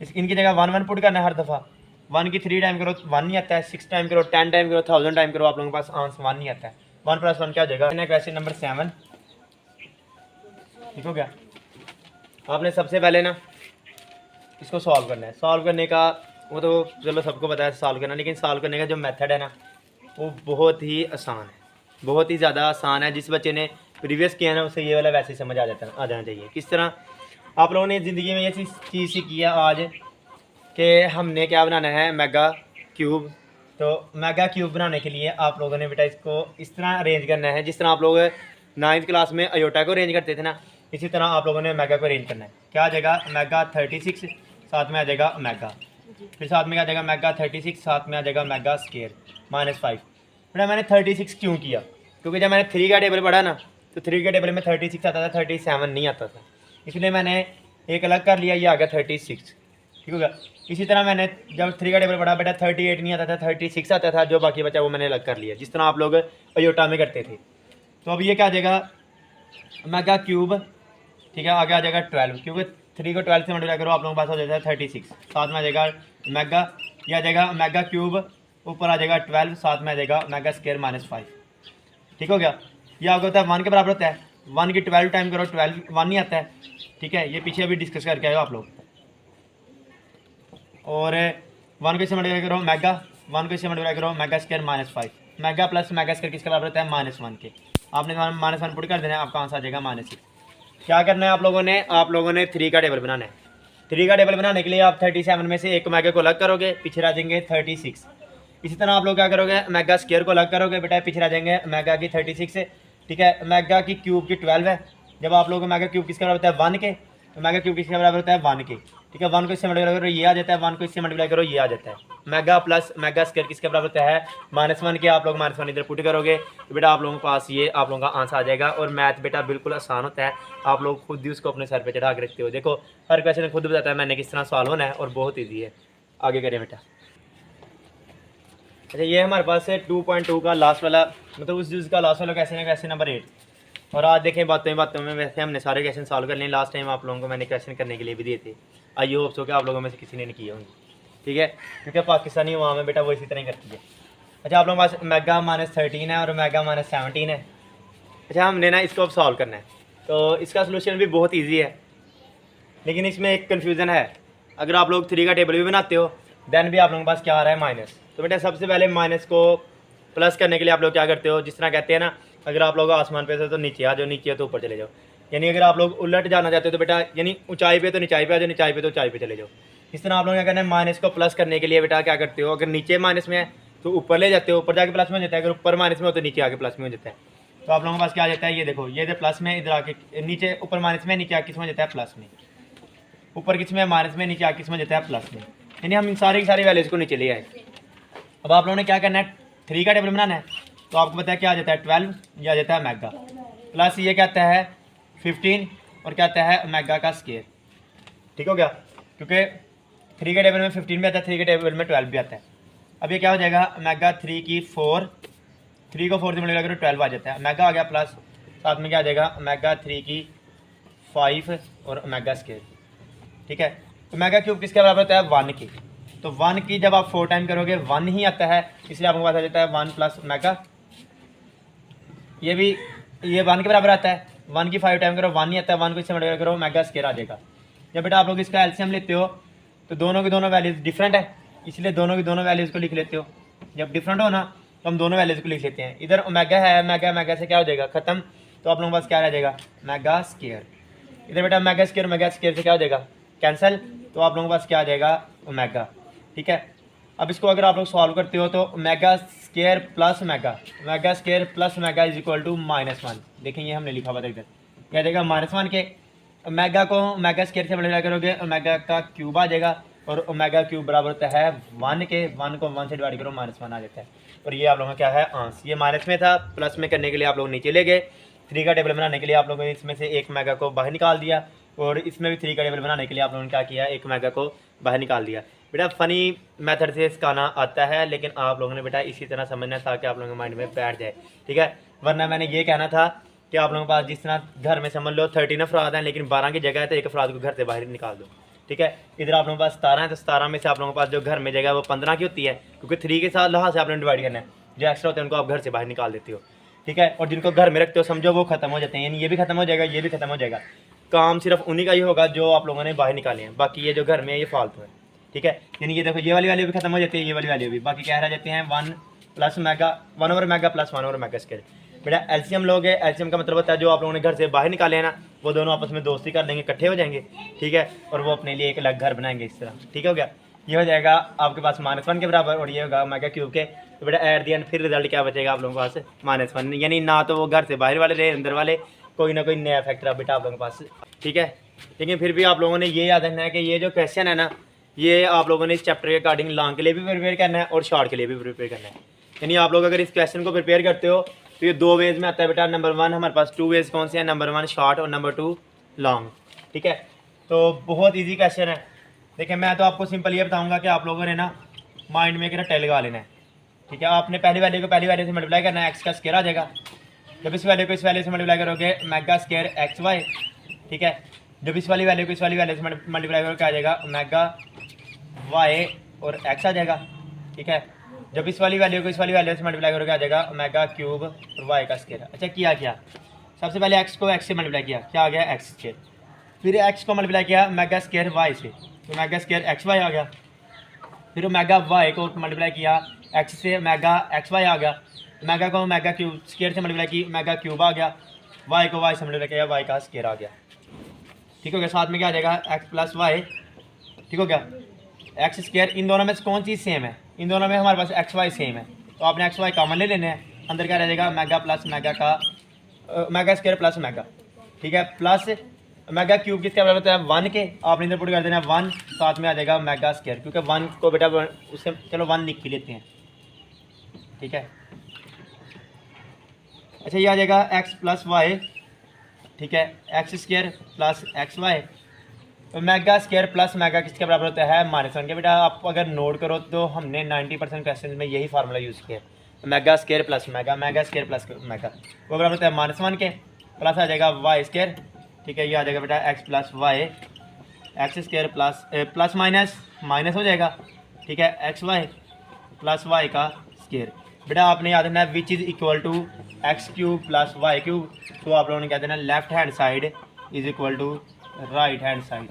इनकी जगह 1 1 पुट करना है हर दफ़ा, 1 की 3 टाइम करो 1 नहीं आता है, 6 टाइम करो 10 टाइम करो 1000 टाइम करो, आप लोगों के पास आंसर 1 नहीं आता है। 1 + 1 क्या हो जाएगा। क्वेश्चन नंबर 7, ठीक हो गया। आपने सबसे पहले ना इसको सॉल्व करना है, सॉल्व करने का वो तो चलो सबको पता है सॉल्व करना, लेकिन सॉल्व करने का जो मेथड है ना वो बहुत ही आसान है, बहुत ही ज़्यादा आसान है। जिस बच्चे ने प्रीवियस किया ना उसे ये वाला वैसे ही समझ आ जाना चाहिए। किस तरह आप लोगों ने ज़िंदगी में ये चीज़ सीखी है आज कि हमने क्या बनाना है मेगा क्यूब। तो मेगा क्यूब बनाने के लिए आप लोगों ने बेटा इसको इस तरह अरेंज करना है, जिस तरह आप लोग 9th क्लास में अयोटा को अरेंज करते थे ना, इसी तरह आप लोगों ने मेगा को अरेंज करना है। क्या आ जाएगा मेगा 36, साथ में आ जाएगा मेगा, फिर साथ में क्या आ जाएगा मेगा 36, साथ में आ जाएगा मेगा स्क्वायर -5। बेटा मैंने 36 क्यों किया, क्योंकि जब मैंने 3 का टेबल पढ़ा ना तो 3 के टेबल में 36 आता था, 37 नहीं आता था, इसलिए मैंने एक अलग कर लिया, ये आ गया 36, ठीक होगा। इसी तरह मैंने जब 3 का टेबल पढ़ा बेटा 38 नहीं आता था, 36 आता था, जो बाकी बचा वो मैंने अलग कर लिया, जिस तरह आप लोग अयोटा में करते थे। तो अब ये क्या आ जाएगा मेगा क्यूब, ठीक है। आगे आ जाएगा 12, क्योंकि 3 को 12 से मल्टीप्लाई करो आप लोगों के पास हो जाता है 36, साथ में आ जाएगा मेगा, ये आ जाएगा मेगा क्यूब, ऊपर आ जाएगा 12, साथ में आ जाएगा मेगा स्क्वायर -5, ठीक हो गया। ये आपको होता है 1 के बराबर होता है, 1 की 12 टाइम करो 12, 1 नहीं आता है, ठीक है। ये पीछे अभी डिस्कस करके आए हो आप लोग। और 1 को इससे मल्टीप्लाई करो मेगा, 1 को इससे मल्टीप्लाई करो mega square -5, mega plus mega square किसके बराबर होता है -1 के। आपने -1 पुट कर देना है, आपका आंसर आ जाएगा -6। क्या करना है आप लोगों ने 3 का टेबल बनाना है। 3 का टेबल बनाने के लिए आप 37 में से एक मेगा को अलग करोगे, पीछे रह जाएंगे 36। इसी तरह आप लोग क्या करोगे मेगा स्क्वायर को अलग करोगे, बेटा पीछे रह जाएंगे मेगा की 36, ठीक है। मेगा की क्यूब की 12 है, जब आप लोग मेगा क्यूब किसके बराबर होता है 1 के, तो मेगा क्यूब किसके बराबर होता है 1 के, ठीक है। 1 को इससे मल्टीप्लाई करो ये आ जाता है, 1 को इससे मल्टीप्लाई करो ये आ जाता है। मेगा प्लस मेगा स्क्वायर किसके बराबर होता है -1 के, आप लोग -1 इधर पुट करोगे तो बेटा आप लोगों के पास ये आप लोगों का आंसर आ जाएगा। और मैथ बेटा बिल्कुल आसान होता है, आप लोग खुद ही उसको अपने सर पे चढ़ा के रखते हो। देखो हर क्वेश्चन खुद बताता है मैंने किस तरह सॉल्व होना है, और बहुत ईजी है। आगे करें बेटा। अच्छा ये हमारे पास है 2.2 का लास्ट वाला, मतलब उस चीज़ का लास्ट वाला क्वेश्चन नंबर 8। और आज देखें बातों में वैसे हमने सारे क्वेश्चन सॉल्व कर लिए। लास्ट टाइम आप लोगों को मैंने क्वेश्चन करने के लिए भी दिए थे, आई होप सो कि आप लोगों में से किसी ने नहीं किए होंगे। ठीक है, क्योंकि पाकिस्तानी अवाम है बेटा वो इसी तरह ही करती है। अच्छा, आप लोगों के पास ओमेगा -13 है और ओमेगा -17 है। अच्छा, हमने ना इसको अब सॉल्व करना है, तो इसका सोल्यूशन भी बहुत ईजी है, लेकिन इसमें एक कन्फ्यूज़न है। अगर आप लोग 3 का टेबल भी बनाते हो देन भी आप लोगों के पास क्या आ रहा है माइनस। तो बेटा सबसे पहले माइनस को प्लस करने के लिए आप लोग क्या करते हो, जिस तरह कहते हैं ना, अगर आप लोग आसमान पे से तो नीचे आ जाओ, नीचे तो ऊपर चले जाओ। यानी अगर आप लोग उलट जाना चाहते हो तो बेटा यानी ऊंचाई पे तो नीचाई पे आ जाओ, नीचाई पे तो ऊंचाई पे चले जाओ। इस तरह आप लोग क्या करना है, माइनस को प्लस करने के लिए बेटा क्या करते हो, अगर नीचे माइनस में है तो ऊपर ले जाते हो, ऊपर जाके प्लस में हो जाता है। अगर ऊपर माइनस में हो तो नीचे आके प्लस में हो जाता है। तो आप लोगों के पास क्या आ जाता है, ये देखो, ये प्लस में, इधर आके नीचे, ऊपर माइनस में, नीचे आके किस में जाता है प्लस में, ऊपर किस में माइनस में, नीचे आके किस में जाता है प्लस में। यानी हम इन सारी की सारी वैल्यूज़ को नीचे ले आए। अब आप लोगों ने क्या करना है, 3 का टेबल बनाना है, तो आपको पता है क्या आ जाता है 12, ये आ जाता है मेगा, प्लस ये कहता है 15 और कहता है मेगा का स्केयर। ठीक हो गया, क्योंकि 3 के टेबल में 15 भी आता है, 3 के टेबल में 12 भी आता है। अब ये क्या हो जाएगा, मेगा 3 की 4, 3 को 4 से मल्टीप्लाई करो 12 आ जाता है, मेगा आ गया, प्लस साथ में क्या आ जाएगा मेगा 3 की 5 और मेगा स्केयर। ठीक है, तो मेगा क्यूब किसके बराबर होता है, 1 की। तो 1 की जब आप 4 टाइम करोगे 1 ही आता है, इसलिए आपको पास आ जाता है 1 प्लस मेगा। ये भी ये 1 के बराबर आता है, 1 की 5 टाइम करो 1 ही आता है, 1 को इससे मल्टीप्लाई करो मेगा स्केयर आ जाएगा। जब बेटा आप लोग इसका एलसीएम लेते हो तो दोनों की दोनों वैल्यूज़ डिफरेंट है, इसलिए दोनों की दोनों वैल्यूज़ को लिख लेते हो। जब डिफरेंट हो ना तो हम दोनों वैल्यूज़ को लिख लेते हैं। इधर ओमेगा है, मेगा से क्या हो जाएगा खत्म, तो आप लोगों के पास क्या रह जाएगा, मेगा स्केयर। इधर बेटा मेगा स्केयर से क्या हो जाएगा कैंसिल, तो आप लोगों के पास क्या आ जाएगा ओमेगा। ठीक है, अब इसको अगर आप लोग सॉल्व करते हो तो omega square plus omega is equal to -1। देखें ये हमने लिखा हुआ था इधर, क्या जाएगा -1 के ओमेगा को मेगा स्केयर से मल्टीप्लाई करोगे ओमेगा का क्यूब आ जाएगा, और ओमेगा क्यूब बराबर होता है 1 के, 1 को 1 से डिवाइड करो -1 आ जाता है। और ये आप लोगों का क्या है आंस, ये माइनस में था, प्लस में करने के लिए आप लोग नीचे ले गए। 3 का टेबल बनाने के लिए आप लोगों ने इसमें से 1 मेगा को बाहर निकाल दिया, और इसमें भी 3 का टेबल बनाने के लिए आप लोगों ने क्या किया, 1 मेगा को बाहर निकाल दिया। बेटा फ़नी मेथड से इसका आना आता है, लेकिन आप लोगों ने बेटा इसी तरह समझना ताकि आप लोगों के माइंड में बैठ जाए। ठीक है, वरना मैंने ये कहना था कि आप लोगों के पास जिस तरह घर में समझ लो 13 अफराद हैं, लेकिन 12 की जगह है तो एक अफराद को घर से बाहर निकाल दो। ठीक है, इधर आप लोगों के पास 17 है, तो 17 में से आप लोगों के पास जो घर में जगह है वो 15 की होती है, क्योंकि 3 के साथ लिहाज से आपने डिवाइड करना है। जो एक्स्ट्रा होते हैं उनको आप घर से बाहर निकाल देते हो। ठीक है, और जिनको घर में रखते हो समझो वो खत्म हो जाते हैं, यानी ये भी खत्म हो जाएगा, ये भी खत्म हो जाएगा। काम सिर्फ उन्हीं का ही होगा जो आप लोगों ने बाहर निकाले हैं, बाकी ये जो घर में है ये फालतू है। ठीक है, यानी ये देखो ये वाली वैल्यू भी खत्म हो जाती है, ये वाली वैल्यू भी, बाकी क्या रह जाते हैं 1 plus mega, 1 over mega plus 1 over mega square. बेटा एलसीएम लोगे, एलसीएम का मतलब होता है जो आप लोगों ने घर से बाहर निकाले हैं ना, वो दोनों आपस में दोस्ती कर लेंगे, इकट्ठे हो जाएंगे। ठीक है, और वो अपने लिए एक अलग घर बनाएंगे इस तरह। ठीक हो गया, ये हो जाएगा आपके पास -1 के बराबर, और ये होगा मेगा क्यूब के। तो बेटा एट दी एंड फिर रिजल्ट क्या बचेगा आप लोगों के पास -1, यानी ना तो वो घर से बाहर वाले रहे, अंदर वाले, कोई ना कोई नया फैक्टर बेटा आप लोगों के पास। ठीक है, लेकिन फिर भी आप लोगों ने ये याद रखना है कि ये जो क्वेश्चन है ना, ये आप लोगों ने इस चैप्टर के अकॉर्डिंग लॉन्ग के लिए भी प्रिपेयर करना है और शॉर्ट के लिए भी प्रिपेयर करना है। यानी आप लोग अगर इस क्वेश्चन को प्रिपेयर करते हो तो ये 2 वेज में आता है बेटा। नंबर 1 हमारे पास 2 वेज कौन से हैं, नंबर 1 शॉर्ट और नंबर 2 लॉन्ग। ठीक है, तो बहुत ईजी क्वेश्चन है। देखिए मैं तो आपको सिंपल ये बताऊँगा कि आप लोगों ने ना माइंड में एक रट्टा लगा लेना है। ठीक है, आपने पहली वैल्यू को पहली वैल्यू से मल्टीप्लाई करना है, एक्स का स्केयर आ जाएगा। जब इस वैल्यू को इस वैल्यू से मल्टीप्लाई करोगे मेगा स्केयर एक्स वाई। ठीक है, जब इस वाली वैल्यू को इस वाली वैल्यू से मल्टीप्लाई करोगे क्या आ जाएगा मेगा वाई और एक्स आ जाएगा। ठीक है, जब इस वाली वैल्यू को इस वाली वैल्यू से मल्टीप्लाई करोगे आ जाएगा मेगा क्यूब और वाई का स्केयर। अच्छा क्या सबसे पहले एक्स को एक्स से मल्टीप्लाई किया, क्या आ गया एक्स स्केयर। फिर एक्स को मल्टीप्लाई किया मेगा स्केयर वाई से, तो मेगा स्केयर एक्स वाई आ गया। फिर मेगा वाई को मल्टीप्लाई किया एक्स से, मेगा एक्स वाई आ गया। मेगा को मेगा क्यूब स्केयर से मल्टीप्लाई की, मेगा क्यूब आ गया। वाई को वाई से मल्टीप्लाई किया, वाई का स्केयर आ गया। ठीक हो गया, साथ में क्या आ जाएगा एक्स प्लस वाई। ठीक हो गया, एक्स स्केयर, इन दोनों में से कौन चीज़ सेम है, इन दोनों में हमारे पास एक्स वाई सेम है, तो आपने एक्स वाई कॉमन ले लेने हैं। अंदर क्या रह जाएगा मेगा प्लस मेगा का मेगा स्केयर प्लस मेगा। ठीक है, प्लस मेगा क्यूब किसके बराबर होता है 1 के, आपने इधर पुट कर देना 1, साथ में आ जाएगा मेगा स्केयर, क्योंकि 1 को बेटा उससे चलो 1 लिख ही लेते हैं। ठीक है, अच्छा ये आ जाएगा एक्स प्लस वाई। ठीक है, x square plus x y. Omega square plus omega किसके बराबर होता है -1 के। बेटा आप अगर नोट करो तो हमने 90% क्वेश्चन में यही फार्मूला यूज़ किया है, mega square plus mega square plus mega, वो बराबर होता है -1 के, प्लस आ जाएगा वाई स्केयर। ठीक है, ये आ जाएगा बेटा x plus y, x square plus plus minus हो जाएगा, ठीक है, एक्स वाई प्लस वाई का स्केयर। बेटा आपने याद रखना है which is equal to x cube plus y cube. तो आप लोगों ने क्या देना है, left hand side is equal to right hand side.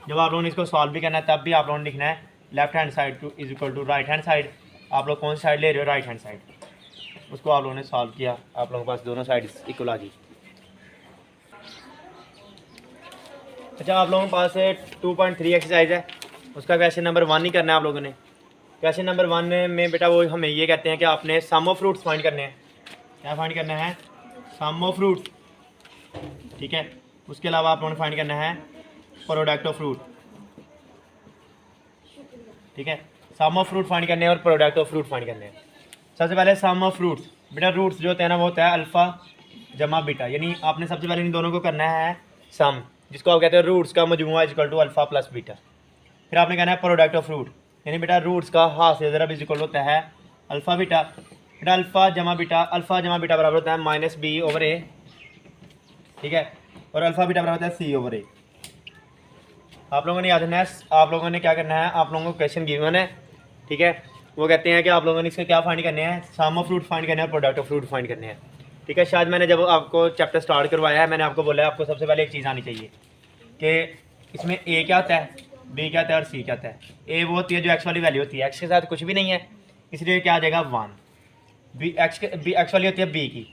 जब आप लोगों ने इसको सॉल्व भी करना है तब भी आप लोगों ने लिखना है left hand side two is equal to right hand side. आप लोग कौन सी साइड ले रहे हो, राइट हैंड साइड। उसको आप लोगों ने सॉल्व किया, आप लोगों के पास दोनों साइड इक्वल आ गई। अच्छा, आप लोगों के पास 2.3 एक्सरसाइज है, उसका क्वेश्चन नंबर 1 ही करना है आप लोगों ने। क्वेश्चन नंबर 1 में बेटा वो हमें ये कहते हैं कि आपने सम ऑफ फ्रूट्स फाइंड करने हैं। क्या फाइंड करना है, सम ऑफ फ्रूट्स। ठीक है, उसके अलावा आप लोगों ने फाइंड करना है प्रोडक्ट ऑफ फ्रूट। ठीक है, सम ऑफ फ्रूट फाइंड करने हैं और प्रोडक्ट ऑफ फ्रूट फाइंड करने हैं। सबसे पहले सम ऑफ फ्रूट्स। बेटा रूट्स जो होते हैं ना वो होता है अल्फ़ा जमा बीटा, यानी आपने सबसे पहले इन दोनों को करना है सम, जिसको आप कहते हैं रूट्स का मजमूआ is equal to alpha plus beta. फिर आपने कहना है प्रोडक्ट ऑफ फ्रूट, यानी बेटा रूट्स का हासिल ज़रा इज इक्वल होता है अल्फ़ा बीटा। बेटा अल्फ़ा जमा बीटा बराबर होता है माइनस बी ओवर ए। ठीक है, और अल्फ़ा बीटा बराबर होता है सी ओवर ए। आप लोगों ने याद रखना है, आप लोगों ने क्या करना है, आप लोगों को क्वेश्चन गिवन है। ठीक है, वो कहते हैं कि आप लोगों ने इसके क्या फाइंड करने हैं, सम ऑफ फ्रूट फाइंड करने हैं और प्रोडक्ट ऑफ फ्रूट फाइंड करने हैं। ठीक है, शायद मैंने जब आपको चैप्टर स्टार्ट करवाया है मैंने आपको बोला है आपको सबसे पहले एक चीज़ आनी चाहिए कि इसमें ए क्या होता है, बी क्या होता है और सी क्या होता है। ए वो होती है जो एक्स वाली वैल्यू होती है, एक्स के साथ कुछ भी नहीं है इसलिए क्या आ जाएगा 1। बी एक्स वाली होती है बी की,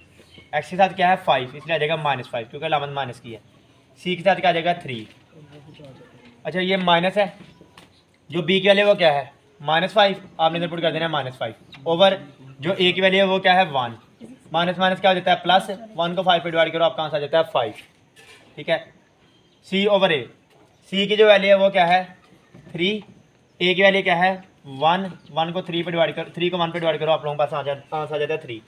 एक्स के साथ क्या है 5 इसलिए आ जाएगा -5 क्योंकि अलामत माइनस की है। सी के साथ क्या आ जाएगा 3। अच्छा ये माइनस है, जो बी की वैल्यू है वो क्या है -5, आपने इधर पुट कर देना है -5 ओवर जो ए की वैल्यू है वो क्या है 1। माइनस माइनस क्या हो जाता है प्लस, 1 को 5 पे डिवाइड करो आपका आंसर आ जाता है 5। ठीक है, सी ओवर ए, सी की जो वैल्यू है वो क्या है 3, ए की वैल्यू क्या है 1, 1 को 3 पे डिवाइड कर 3 को 1 पे डिवाइड करो आप लोगों के पास आंसर आ जाता है 3।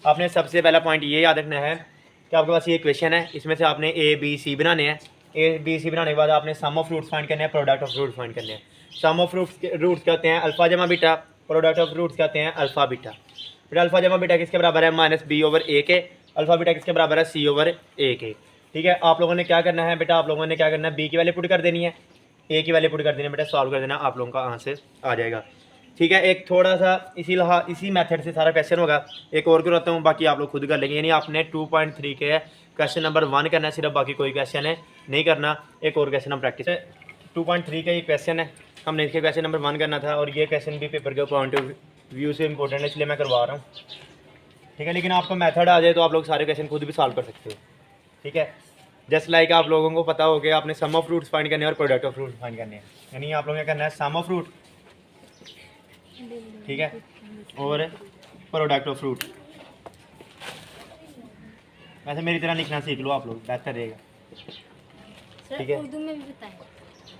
आपने सबसे पहला पॉइंट ये याद रखना है कि आपके पास ये इक्वेशन है, इसमें से आपने ए बी सी बनाने हैं। ए बी सी बनाने के बाद आपने सम ऑफ फ्रूट्स फाइंड करने हैं, प्रोडक्ट ऑफ फ्रूट फाइंड करने हैं। सम ऑफ फ्रूट्स रूट्स कहते हैं अल्फा जमा बीटा, प्रोडक्ट ऑफ फ्रूट्स कहते हैं अल्फा बीटा। फिर अल्फा जमा बीटा किसके बराबर है माइनस बी ओवर ए के, अल्फा बीटा किसके बराबर है सी ओवर ए के। ठीक है, आप लोगों ने क्या करना है बेटा, आप लोगों ने क्या करना है बी की वैल्यू पुट कर देनी है, ए की वैल्यू पुट कर देनी है बेटा, सॉल्व कर देना, आप लोगों का आंसर आ जाएगा। ठीक है, एक थोड़ा सा इसी मेथड से सारा क्वेश्चन होगा, एक और करवाता हूँ बाकी आप लोग खुद कर लेंगे। यानी आपने 2.3 के क्वेश्चन नंबर 1 करना है सिर्फ, बाकी कोई क्वेश्चन है नहीं करना। एक और क्वेश्चन हम प्रैक्टिस है 2.3 का ये क्वेश्चन है, हमने इसके क्वेश्चन नंबर 1 करना था और ये क्वेश्चन भी पेपर के पॉइंट ऑफ व्यू से इंपॉर्टेंट है इसलिए मैं करवा रहा हूँ। ठीक है, लेकिन आपको मेथड आ जाए तो आप लोग सारे क्वेश्चन खुद भी सॉल्व कर सकते हो। ठीक है, जस्ट लाइक आप लोगों को पता हो कि आपने सम ऑफ फ्रूट्स फाइंड करने हैं और प्रोडक्ट ऑफ फ्रूट फाइंड करने हैं, यानी आप लोगों ने करना है सम ऑफ फ्रूट, ठीक है, और प्रोडक्ट ऑफ फ्रूट। वैसे मेरी तरह लिखना सीख लो आप लोग, बेहतर रहेगा। ठीक है, उर्दू में भी बताएं।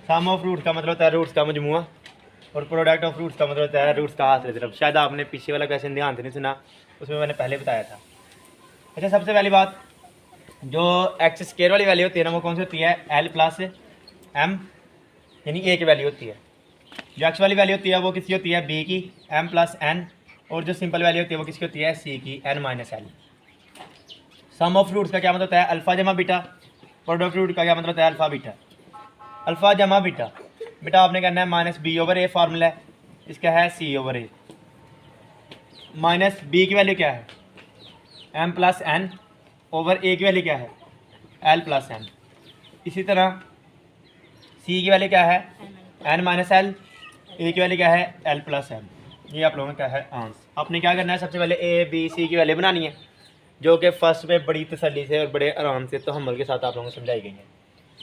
सम ऑफ फ्रूट का मतलब होता है रूट्स का मजमुआ और प्रोडक्ट ऑफ फ्रूट्स का मतलब होता है रूट्स का हासिल तरफ। शायद आपने पीछे वाला क्वेश्चन ध्यान से नहीं सुना, उसमें मैंने पहले बताया था। अच्छा, सबसे पहली बात जो एक्स स्केयर वाली वैल्यू होती है ना वो कौन सी होती है, एल प्लस एम, यानी ए की वैल्यू होती है। जो एक्स वाली वैल्यू होती है वो किसकी होती है बी की, एम प्लस एन, और जो सिंपल वैल्यू होती है वो किसकी होती है सी की, N minus L. Sum of fruits का क्या मतलब होता है अल्फा जमा बीटा, प्रोडक्ट फ्रूट का क्या मतलब होता है अल्फा बीटा। अल्फा जमा बीटा बेटा आपने करना है माइनस बी ओवर ए, फार्मूला है इसका है सी ओवर ए, माइनस बी की वैल्यू क्या है एम प्लस एन, ओवर ए की वैल्यू क्या है एल प्लस एन। इसी तरह सी की वैल्यू क्या है एन माइनस एल, ए की वैल्यू क्या है एल प्लस एन। ये आप लोगों का है आंसर। आपने क्या करना है, सबसे पहले ए बी सी की वैल्यू बनानी है जो कि फर्स्ट में बड़ी तसल्ली से और बड़े आराम से तहम्मुल के साथ आप लोगों को समझाई गई है।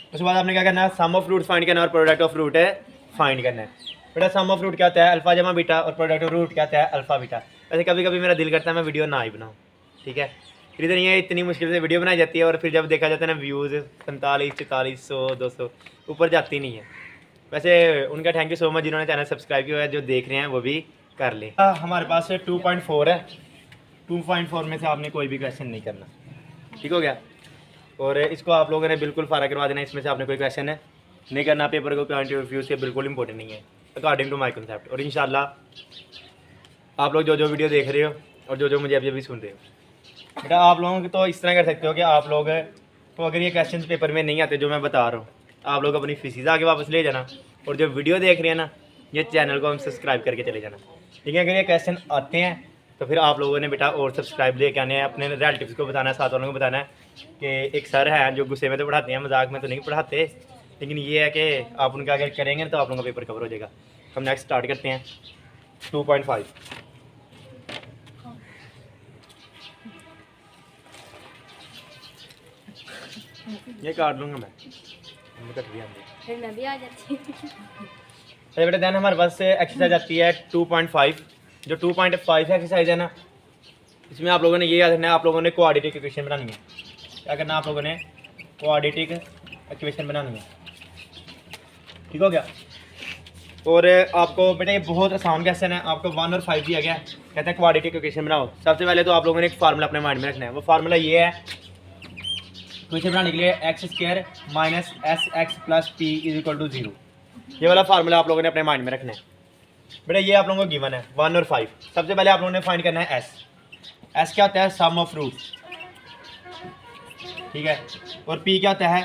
उसके बाद आपने क्या करना है सम ऑफ फ्रूट फाइंड करना है और प्रोडक्ट ऑफ फ्रूट है फाइंड करना है। बेटा सम ऑफ फ्रूट क्या होता है अल्फा जमा बीटा और प्रोडक्ट ऑफ फ्रूट क्या होता है अल्फा बीटा। वैसे कभी कभी मेरा दिल करता है मैं वीडियो ना ही बनाऊँ, ठीक है, फिर इधर ये इतनी मुश्किल से वीडियो बनाई जाती है और फिर जब देखा जाता है ना व्यूज़ 45 44 100 200 ऊपर जाती नहीं है। वैसे उनका थैंक यू सो मच जिन्होंने चैनल सब्सक्राइब किया है, जो देख रहे हैं वो भी कर लें। हमारे पास 2.4 है, 2.4 में से आपने कोई भी क्वेश्चन नहीं करना, ठीक हो गया। और इसको आप लोगों ने बिल्कुल फारा करवा देना, इसमें से आपने कोई क्वेश्चन है नहीं करना, पेपर को पॉइंट ऑफ व्यू से बिल्कुल इंपॉर्टेंट नहीं है अकॉर्डिंग टू माई कंसेप्ट। और इंशाल्लाह आप लोग जो जो वीडियो देख रहे हो और जो जो मुझे अभी अभी सुन रहे हो बेटा आप लोगों की तो इस तरह कर सकते हो कि आप लोग तो अगर ये क्वेश्चन पेपर में नहीं आते जो मैं बता रहा हूँ, आप लोग अपनी फीसिस आगे वापस ले जाना और जो वीडियो देख रहे हैं ना ये चैनल को हम सब्सक्राइब करके चले जाना। ठीक है, अगर ये क्वेश्चन आते हैं तो फिर आप लोगों ने बेटा और सब्सक्राइब लेके आने हैं, अपने रिलेटिव्स को बताना है, साथ वालों को बताना है कि एक सर हैं जो गुस्से में तो पढ़ाते हैं, मजाक में तो नहीं पढ़ाते, लेकिन ये है कि आप उनका अगर करेंगे तो आप लोगों का पेपर कवर हो जाएगा। हम नेक्स्ट स्टार्ट करते हैं 2.5। ये काट लूँगा मैं कट भी फिर मैं भी आ जाती अच्छा बेटा, देन हमारे पास एक्सरसाइज आती है 2.5। जो 2.5 एक्सरसाइज है ना, इसमें आप लोगों ने ये याद रखना है, आप लोगों ने क्वाड्रेटिक इक्वेशन बनानी है। क्या करना है आप लोगों ने? क्वाड्रेटिक इक्वेशन बनानी है। ठीक हो गया। और आपको बेटा ये बहुत आसान क्वेश्चन है, आपको 1 और 5 दिया गया है, कहते हैं क्वाड्रेटिक इक्वेशन बनाओ। सबसे पहले तो आप लोगों ने एक फार्मूला अपने माइंड में रखना है। वो फार्मूला ये है, इक्वेशन बनाने के लिए x² minus SX plus P is equal to 0। ये वाला फार्मूला आप लोगों ने अपने माइंड में रखना है। बेटा ये आप लोगों को गिवन है 1 और 5। सबसे पहले आप लोगों ने फाइंड करना है S क्या होता है? Sum of roots. ठीक है, और P क्या होता है?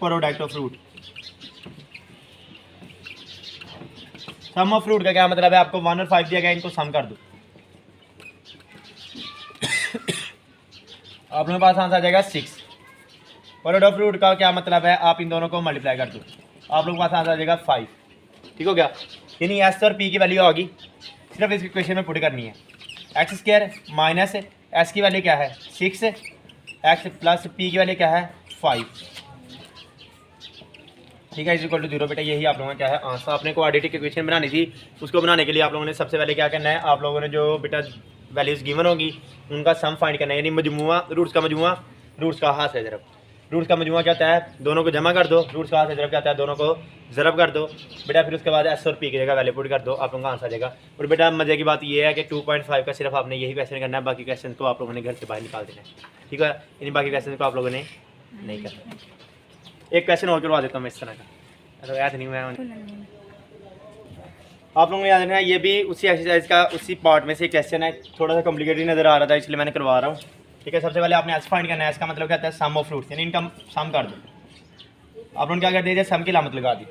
Product of root. Sum of root का क्या मतलब है? आपको 1 और 5 दिया गया, इनको सम कर दो। आप लोगों के पास आंसर आ जाएगा 6। प्रोडक्ट ऑफ रूट का क्या मतलब है? आप इन दोनों को मल्टीप्लाई कर दो, आप लोगों के पास आंसर आ जाएगा 5। ठीक हो गया। यानी एस और पी की वैल्यू होगी, सिर्फ इस इक्वेशन में पुट करनी है। x² माइनस एस की वैल्यू क्या है? 6, x प्लस पी की वैल्यू क्या है? 5। ठीक है, इज इक्वल टू 0। बेटा यही आप लोगों का क्या है? आंसर। आपने क्वाड्रेटिक इक्वेशन बनानी थी, उसको बनाने के लिए आप लोगों ने सबसे पहले क्या करना है? आप लोगों ने जो बेटा वैल्यूज़ गिवन होगी उनका सम फाइंड करना है, यानी मजमुआ, रूट्स का मजमुआ, रूट्स का हाथ से ज़रब। रूट्स का मजमुआ क्या होता है? दोनों को जमा कर दो। रूट्स का हाथ से ज़रब क्या होता है? दोनों को ज़रब कर दो। बेटा फिर उसके बाद एस और पी की जगह वैल्यू पुट कर दो, आप लोगों का आंसर आ जाएगा। और बेटा मज़े की बात ये है कि 2.5 का सिर्फ आपने यही क्वेश्चन करना है, बाकी क्वेश्चन को आप लोगों ने घर से बाहर निकाल देना है। ठीक है, यानी बाकी क्वेश्चन को आप लोगों ने नहीं करना। एक क्वेश्चन और करवा देता हूँ मैं इस तरह का, तो याद नहीं मैं आप लोगों को याद है, ये भी उसी एक्सरसाइज का उसी पार्ट में से क्वेश्चन है। थोड़ा सा कॉम्प्लिकेटेड नज़र आ रहा था इसलिए मैंने करवा रहा हूँ। ठीक है, सबसे पहले आपने एस फाइंड करना है। इसका मतलब क्या होता है? सम ऑफ रूट्स, यानी इनका सम कर दो। आप लोगों ने क्या कर दिया? सम की लामत लगा दी।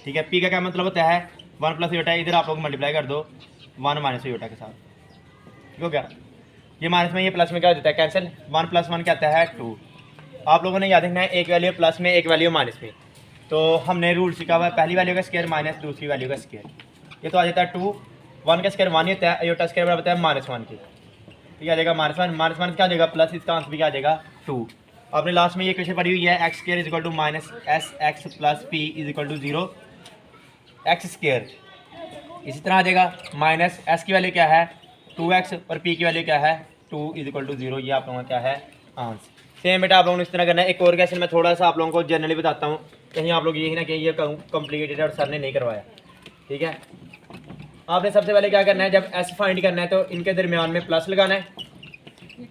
ठीक है, पी का क्या मतलब होता है? 1 प्लस योटा, इधर आप लोग मल्टीप्लाई कर दो 1 माइनस योटा के साथ। ठीक हो गया। ये माइनस में ये प्लस में क्या हो जाता है? कैंसिल। 1 प्लस 1 क्या आता है? 2। आप लोगों ने याद रखना है, एक वैल्यू प्लस में, एक वैल्यू माइनस में। तो हमने रूल सीखा हुआ है, पहली वैल्यू का स्क्वायर माइनस दूसरी वैल्यू का स्क्वायर। ये तो आ जाता है 2। 1 का स्क्वायर 1 ही होता है, योटा स्क्वायर बराबर होता है -1 के। ठीक आ जाएगा -1, -1 क्या आ जाएगा? प्लस, इसका आंसर भी क्या आ जाएगा? 2। आपने लास्ट में ये क्वेश्चन पढ़ी हुई है, x² is equal to minus SX plus P is equal to 0 x²। इसी तरह आ जाएगा माइनस S की वैल्यू क्या है? 2x और P की वैल्यू क्या है? 2 इज इक्वल टू 0। ये आप लोगों का क्या है? आंसर। सेम बेटा आप लोगों ने इस तरह करना है। एक और क्वेश्चन मैं थोड़ा सा आप लोगों को जनरली बताता हूँ, कहीं आप लोग यही ना कि ये कॉम्प्लिकेटेड और सर ने नहीं करवाया। ठीक है, आपने सबसे पहले क्या करना है? जब S फाइंड करना है तो इनके दरमियान में प्लस लगाना है।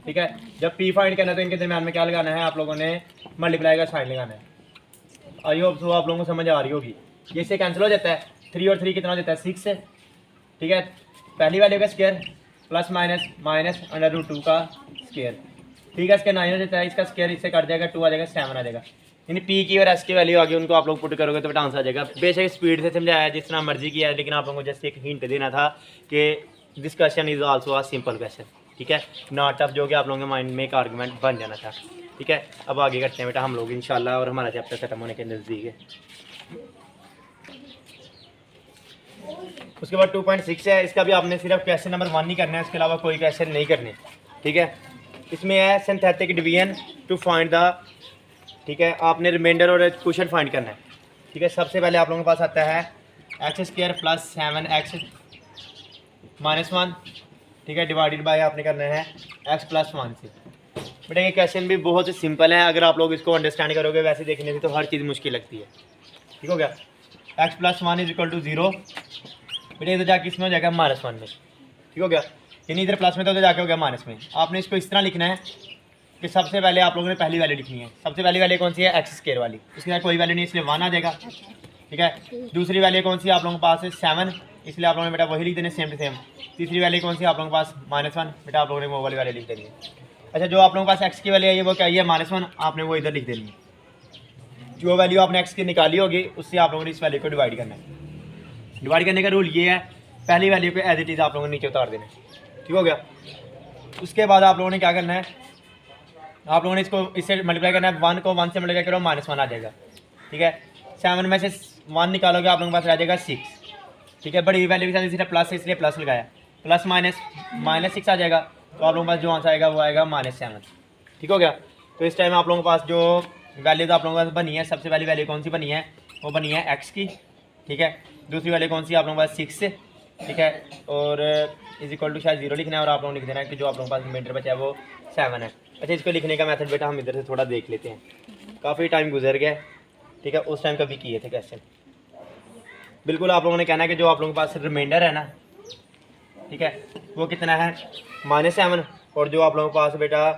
ठीक है, जब P फाइंड करना है तो इनके दरमियान में क्या लगाना है? आप लोगों ने मल्टीप्लाई का साइन लगाना है। आई होप सो आप लोगों को समझ आ रही होगी। ये इससे कैंसिल हो जाता है, 3 और 3 कितना हो जाता है? 6 है। ठीक है, पहली वैल्यू का स्क्वायर प्लस माइनस माइनस √2 का स्क्वायर। ठीक है, इसका 9 हो जाता है, इसका स्क्वायर इससे कट जाएगा, 2 आ जाएगा, 7 आ जाएगा। यानी P की और S की वैल्यू आ गई, उनको आप लोग पुट करोगे तो बेटा आंसर आ जाएगा। बेशक स्पीड से समझाया, जिस तरह मर्जी किया है, लेकिन आप लोगों को जस्ट एक हिंट देना था कि this question is also a simple question. ठीक है, नॉट टफ, जो कि आप लोगों के माइंड में एक आर्गूमेंट बन जाना था। ठीक है, अब आगे करते हैं बेटा हम लोग इंशाल्लाह, और हमारा चैप्टर खत्म होने के नज़दीक है। उसके बाद 2.6 है, इसका भी आपने सिर्फ क्वेश्चन नंबर 1 ही करना है, इसके अलावा कोई क्वेश्चन नहीं करने। ठीक है, इसमें है synthetic division to find the. ठीक है, आपने रिमाइंडर और क्वेश्चन फाइंड करना है। ठीक है, सबसे पहले आप लोगों के पास आता है x² प्लस 7x माइनस 1। ठीक है, डिवाइडेड बाय आपने करना है x प्लस 1 से। बेटा ये क्वेश्चन भी बहुत सिंपल है, अगर आप लोग इसको अंडरस्टैंड करोगे, वैसे देखने से तो हर चीज़ मुश्किल लगती है। ठीक हो गया, x plus 1 is equal to 0। बेटा ये तो जाके इसमें हो जाएगा -1 में। ठीक हो गया, यानी इधर प्लस में तो जाके हो गया माइनस में। आपने इसको इस तरह लिखना है कि सबसे पहले आप लोगों ने पहली वैल्यू लिखनी है। सबसे पहली वैल्यू कौन सी है? x² वाली, इसके साथ कोई वैल्यू नहीं, इसलिए 1 आ जाएगा। ठीक है, दूसरी वैल्यू कौन सी है आप लोगों के पास है? 7, इसलिए आप लोगों ने बेटा वही लिख देने सेम टू सेम। तीसरी वैल्यू कौन सी है आप लोगों के पास? -1, बेटा आप लोगों ने वो वाली वैल्यू लिख देनी है। अच्छा, जो आप लोगों के पास x की वैल्यू है वो क्या है? -1, आपने वो इधर लिख देनी है। जो वैल्यू आपने x की निकाली होगी उससे आप लोगों ने इस वैल्यू को डिवाइड करना है। डिवाइड करने का रूल ये है, पहली वैल्यू को एज इट इज़ आप लोगों ने नीचे उतार देना है। ठीक हो गया। उसके बाद आप लोगों ने क्या करना है, आप लोगों ने इसको इससे मल्टीप्लाई करना है। 1 को 1 से मल्टीप्लाई करो, -1 आ जाएगा। ठीक है, 7 में से 1 निकालोगे आप लोगों के पास रह जाएगा 6। ठीक है, बड़ी वैल्यू के साथ इसलिए प्लस है, इसलिए प्लस लगाया, प्लस -6 आ जाएगा। तो आप लोगों के पास जो आंसर आएगा वो आएगा -7। ठीक हो गया। तो इस टाइम आप लोगों के पास जो वैल्यू तो आप लोगों के पास बनी है, सबसे पहली वैल्यू कौन सी बनी है, वो बनी है x की। ठीक है, दूसरी वैल्यू कौन सी आप लोगों के पास 6। ठीक है, और इज इक्वल टू शायद 0 लिखना है, और आप लोगों ने लिख देना है कि जो आप लोगों के पास रिमाइंडर बचा है वो 7 है। अच्छा, इसको लिखने का मेथड बेटा हम इधर से थोड़ा देख लेते हैं, काफ़ी टाइम गुजर गया। ठीक है, उस टाइम कभी किए थे क्वेश्चन। बिल्कुल आप लोगों ने कहना है कि जो आप लोगों के पास रिमाइंडर है ना, ठीक है, वो कितना है -7, और जो आप लोगों के पास बेटा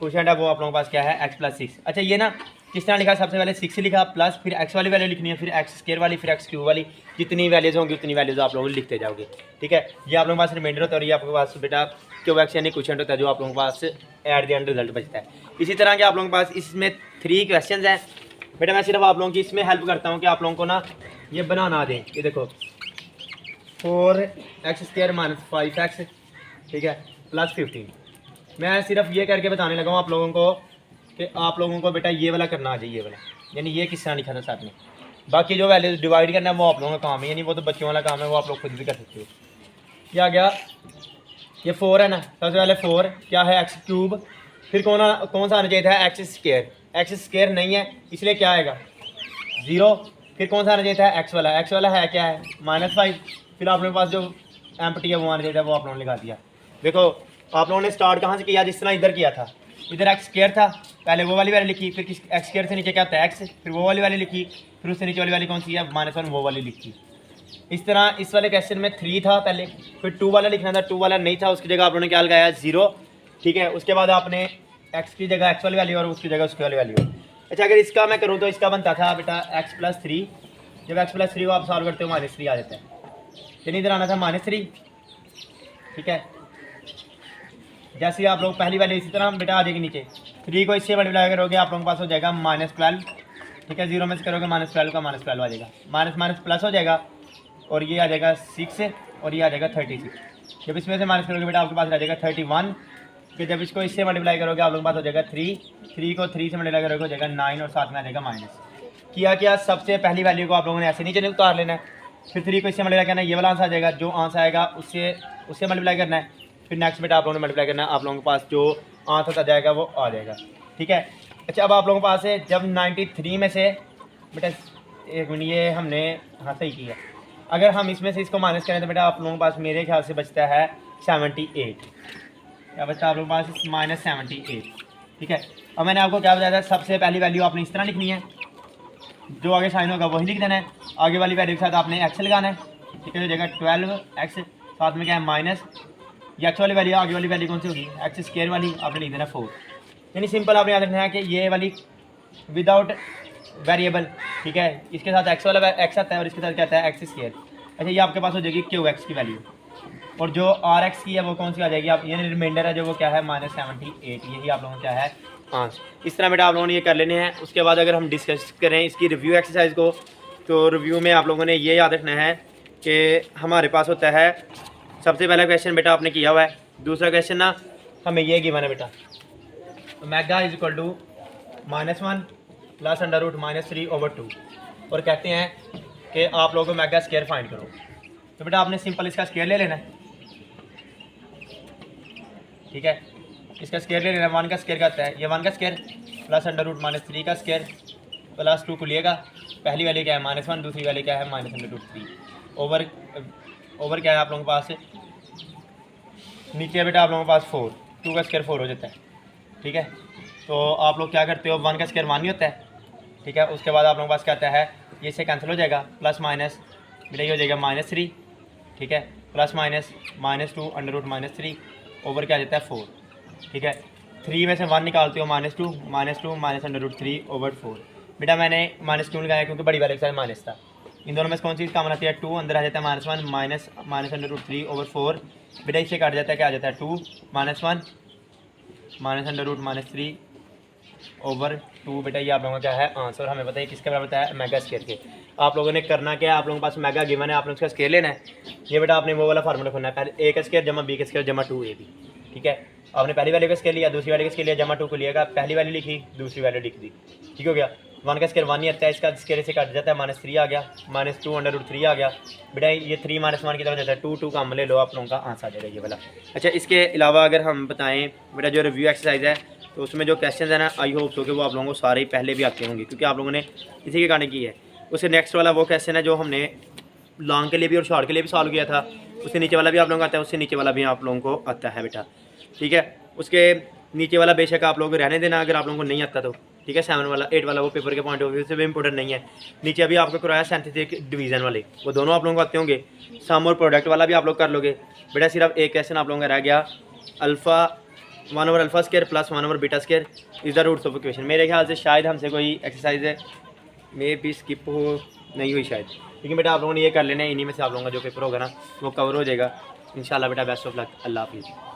क्वेश्चन है वो आप लोगों के पास क्या है x + 6। अच्छा, ये ना किस तरह लिखा, सबसे पहले 6 लिखा, प्लस फिर x वाली वैल्यू लिखनी है, फिर x² वाली, फिर x³ वाली, जितनी वैल्यूज़ होंगी उतनी वैल्यूज़ आप लोग लिखते जाओगे। ठीक है, ये आप लोगों के पास रिमाइंडर होता है, और ये आपके पास बेटा QX यानी क्वेश्चन होता है, जो आप लोगों के पास एट द एंड रिजल्ट बचता है। इसी तरह के आप लोगों के पास इसमें 3 क्वेश्चन हैं बेटा। मैं सिर्फ आप लोगों की इसमें हेल्प करता हूँ कि आप लोगों को ना ये बनाना दें। ये देखो 4x² - 5x, ठीक है, +15। मैं सिर्फ ये करके बताने लगा हूँ आप लोगों को कि आप लोगों को बेटा ये वाला करना आ जाए, ये वाला, यानी ये किस तरह लिखा था साथ में। बाकी जो वैल्यूज डिवाइड करना है वो आप लोगों का काम है, यानी वो तो बच्चों वाला काम है, वो आप लोग खुद भी कर सकते हो। ये आ गया, ये 4 है ना, सबसे पहले 4 क्या है x³, फिर कौन सा आना चाहिए था x²। नहीं है, इसलिए क्या आएगा 0। फिर कौन सा आना चाहिए था x वाला है क्या है -5। फिर आप लोगों के पास जो एम्प्टी है वो आना चाहिए था, वो आप लोगों ने लगा दिया। देखो आप लोगों ने स्टार्ट कहाँ से किया, जिस तरह इधर किया था, इधर x² था, पहले वो वाली वैल्यू लिखी, फिर x² से नीचे क्या होता है x, फिर वो वाली वैल्यू लिखी, फिर उससे नीचे वाली वैल्यू कौन सी है -1, वो वाली लिखी। इस तरह इस वाले क्वेश्चन में 3 था पहले, फिर 2 वाला लिखना था, 2 वाला नहीं था, उसकी जगह आप लोगों ने क्या लगाया 0। ठीक है, उसके बाद आपने x की जगह x वाली वैल्यू और उसकी जगह उसकी वाली वैल्यू। अच्छा, अगर इसका मैं करूँ तो इसका बनता था बेटा x + 3। जब x + 3 को आप सॉल्व करते हो -3 आ जाता है, यानी इधर आना था -3। ठीक है, जैसे ही आप लोग पहली वैल्यू इसी तरह बेटा आ जाएगी नीचे, 3 को इससे मल्टीप्लाई करोगे आप लोगों के पास हो जाएगा -12। ठीक है, 0 में से करोगे -12 का -12 आ जाएगा, माइनस प्लस हो जाएगा, और ये आ जाएगा 6, और ये आ जाएगा 36। जब इसमें से माइनस करोगे बेटा आपके पास रह जाएगा 31। फिर जब इसको इससे मल्टीप्लाई करोगे आप लोगों के पास हो जाएगा 3 को 3 से मल्टीप्लाई करोगे हो जाएगा 9, और साथ में आ जाएगा माइनस। क्या सबसे पहली वैल्यू को आप लोगों ने ऐसे नीचे उतार लेना है, फिर 3 को इससे मल्टीप्लाई करना है, ये वाला आंसर आ जाएगा, जो आंसर आएगा उससे मल्टीप्लाई करना है, फिर नेक्स्ट बेटा आप लोगों ने मल्टीप्लाई करना है, आप लोगों के पास जो आंसर आ जाएगा वो आ जाएगा। ठीक है, अच्छा, अब आप लोगों के पास है जब 93 में से बेटा, एक मिनट, ये हमने हाँ सही किया, अगर हम इसमें से इसको माइनस करें तो बेटा आप लोगों के पास मेरे ख्याल से बचता है 78। क्या बचता है आप लोगों के पास -78। ठीक है, अब मैंने आपको क्या बताया था, सबसे पहली वैल्यू आपने इस तरह लिखनी है, जो आगे साइन होगा वही लिख देना है, आगे वाली वैल्यू के साथ आपने x लगाना है। ठीक है, हो जाएगा 12x, साथ में क्या है माइनस, ये x वाली वैल्यू, आगे वाली वैल्यू कौन सी होगी x² वाली, आपने लिख देना 4। यानी सिंपल आपने याद रखना है कि ये वाली विदाउट वेरिएबल। ठीक है, इसके साथ x वाला x आता है और इसके साथ क्या आता है x²। अच्छा, ये आपके पास हो जाएगी QX की वैल्यू, और जो RX की है वो कौन सी आ जाएगी, आप यानी रिमाइंडर है जो वो क्या है -78। यही आप लोगों को क्या है आंसर। इस तरह बेटा आप लोगों ने ये कर लेने हैं। उसके बाद अगर हम डिस्कस करें इसकी रिव्यू एक्सरसाइज को, तो रिव्यू में आप लोगों ने ये याद रखना है कि हमारे पास होता है सबसे पहला क्वेश्चन बेटा आपने किया हुआ है, दूसरा क्वेश्चन ना हमें ये गिवन है बेटा, omega is equal to -1 plus √-3/2, और कहते हैं कि आप लोगों को मेगा स्क्वायर फाइंड करो। तो बेटा आपने सिंपल इसका स्क्वायर ले लेना है। ठीक है, इसका स्क्वायर ले लेना, 1 का स्क्वायर का आता है, ये 1 का स्क्वायर प्लस √-3 का स्क्वायर प्लस 2 को लिएगा, पहली वाली क्या है -1, दूसरी वाली क्या है -√3, ओवर क्या है आप लोगों के पास नीचे बेटा आप लोगों के पास 4, 2 का स्क्वायर 4 हो जाता है। ठीक है, तो आप लोग क्या करते हो, 1 का स्क्वायर 1 ही होता है। ठीक है, उसके बाद आप लोगों के पास क्या आता है, ये से कैंसिल हो जाएगा, प्लस माइनस बेटा ये हो जाएगा -3। ठीक है, प्लस माइनस -2 √-3 ओवर क्या आ जाता है 4। ठीक है, 3 में से 1 निकालते हो -2 √3/4। बेटा मैंने -2 लगाया क्योंकि बड़ी वाले के साथ माइनस था, इन दोनों में से कौन सी कॉमन आती है 2, अंदर आ जाता है -1 -√3/4। बेटा इससे काट जाता है, क्या आ जाता है 2 -1 -√-3/2। बेटा ये आप लोगों का क्या है आंसर, हमें पता है किसके बराबर है मेगा स्क्वायर के। आप लोगों ने करना क्या है, आप लोगों के पास मेगा गिवन है, आपने उसका स्केयर लेना है। ये बेटा आपने वो वाला फार्मूला खोलना है, पहले ए का स्केयर जमा बी का स्केयर जमा 2ab, ठीक है। आपने पहली वैल्यू का स्केयर लिया, दूसरी वैल्यू का स्केयर लिया, जमा 2 को लिएगा, पहली वैल्यू लिखी, दूसरी वैल्यू लिख दी, ठीक हो गया। 1 का स्केयर 1 ही आता है, इसका स्केयर से कट जाता है, -3 आ गया, -2√3 आ गया। बेटा ये 3 - 1 की तरफ जाता है, 2 कम ले लो, आप लोगों का आंसर आ जाएगा ये वाला। अच्छा, इसके अलावा अगर हम बताएं बेटा जो रिव्यू एक्सरसाइज है, तो उसमें जो क्वेश्चन है ना, आई होप सो कि वो आप लोगों को सारे ही पहले भी आते होंगे, क्योंकि आप लोगों ने इसी के गाने की है। उससे नेक्स्ट वाला वो क्वेश्चन है जो हमने लॉन्ग के लिए भी और शॉर्ट के लिए भी सॉल्व किया था, उससे नीचे वाला भी आप लोगों को आता है, उससे नीचे वाला भी आप लोगों को आता है बेटा, ठीक है। उसके नीचे वाला बेशक आप लोग रहने देना अगर आप लोगों को नहीं आता तो, ठीक है। 7 वाला 8 वाला वो पेपर के पॉइंट ऑफ व्यू से भी इंपॉर्टेंट नहीं है। नीचे अभी आपको करवाया सिंथेटिक डिवीजन वाले, वो दोनों आप लोगों को आते होंगे। सम और प्रोडक्ट वाला भी आप लोग कर लोगे बेटा। सिर्फ एक क्वेश्चन आप लोगों का रह गया, alpha 1/α² + 1/β² is the roots of equation. मेरे ख्याल से शायद हमसे कोई एक्सरसाइज है मे भी स्किप हो नहीं हुई शायद, लेकिन बेटा आप लोगों ने ये कर लेना है। इन्हीं में से आप लोगों का जो पेपर होगा ना वो कवर हो जाएगा इंशाल्लाह बेटा। बेस्ट ऑफ लक, अल्लाह हाफिज़।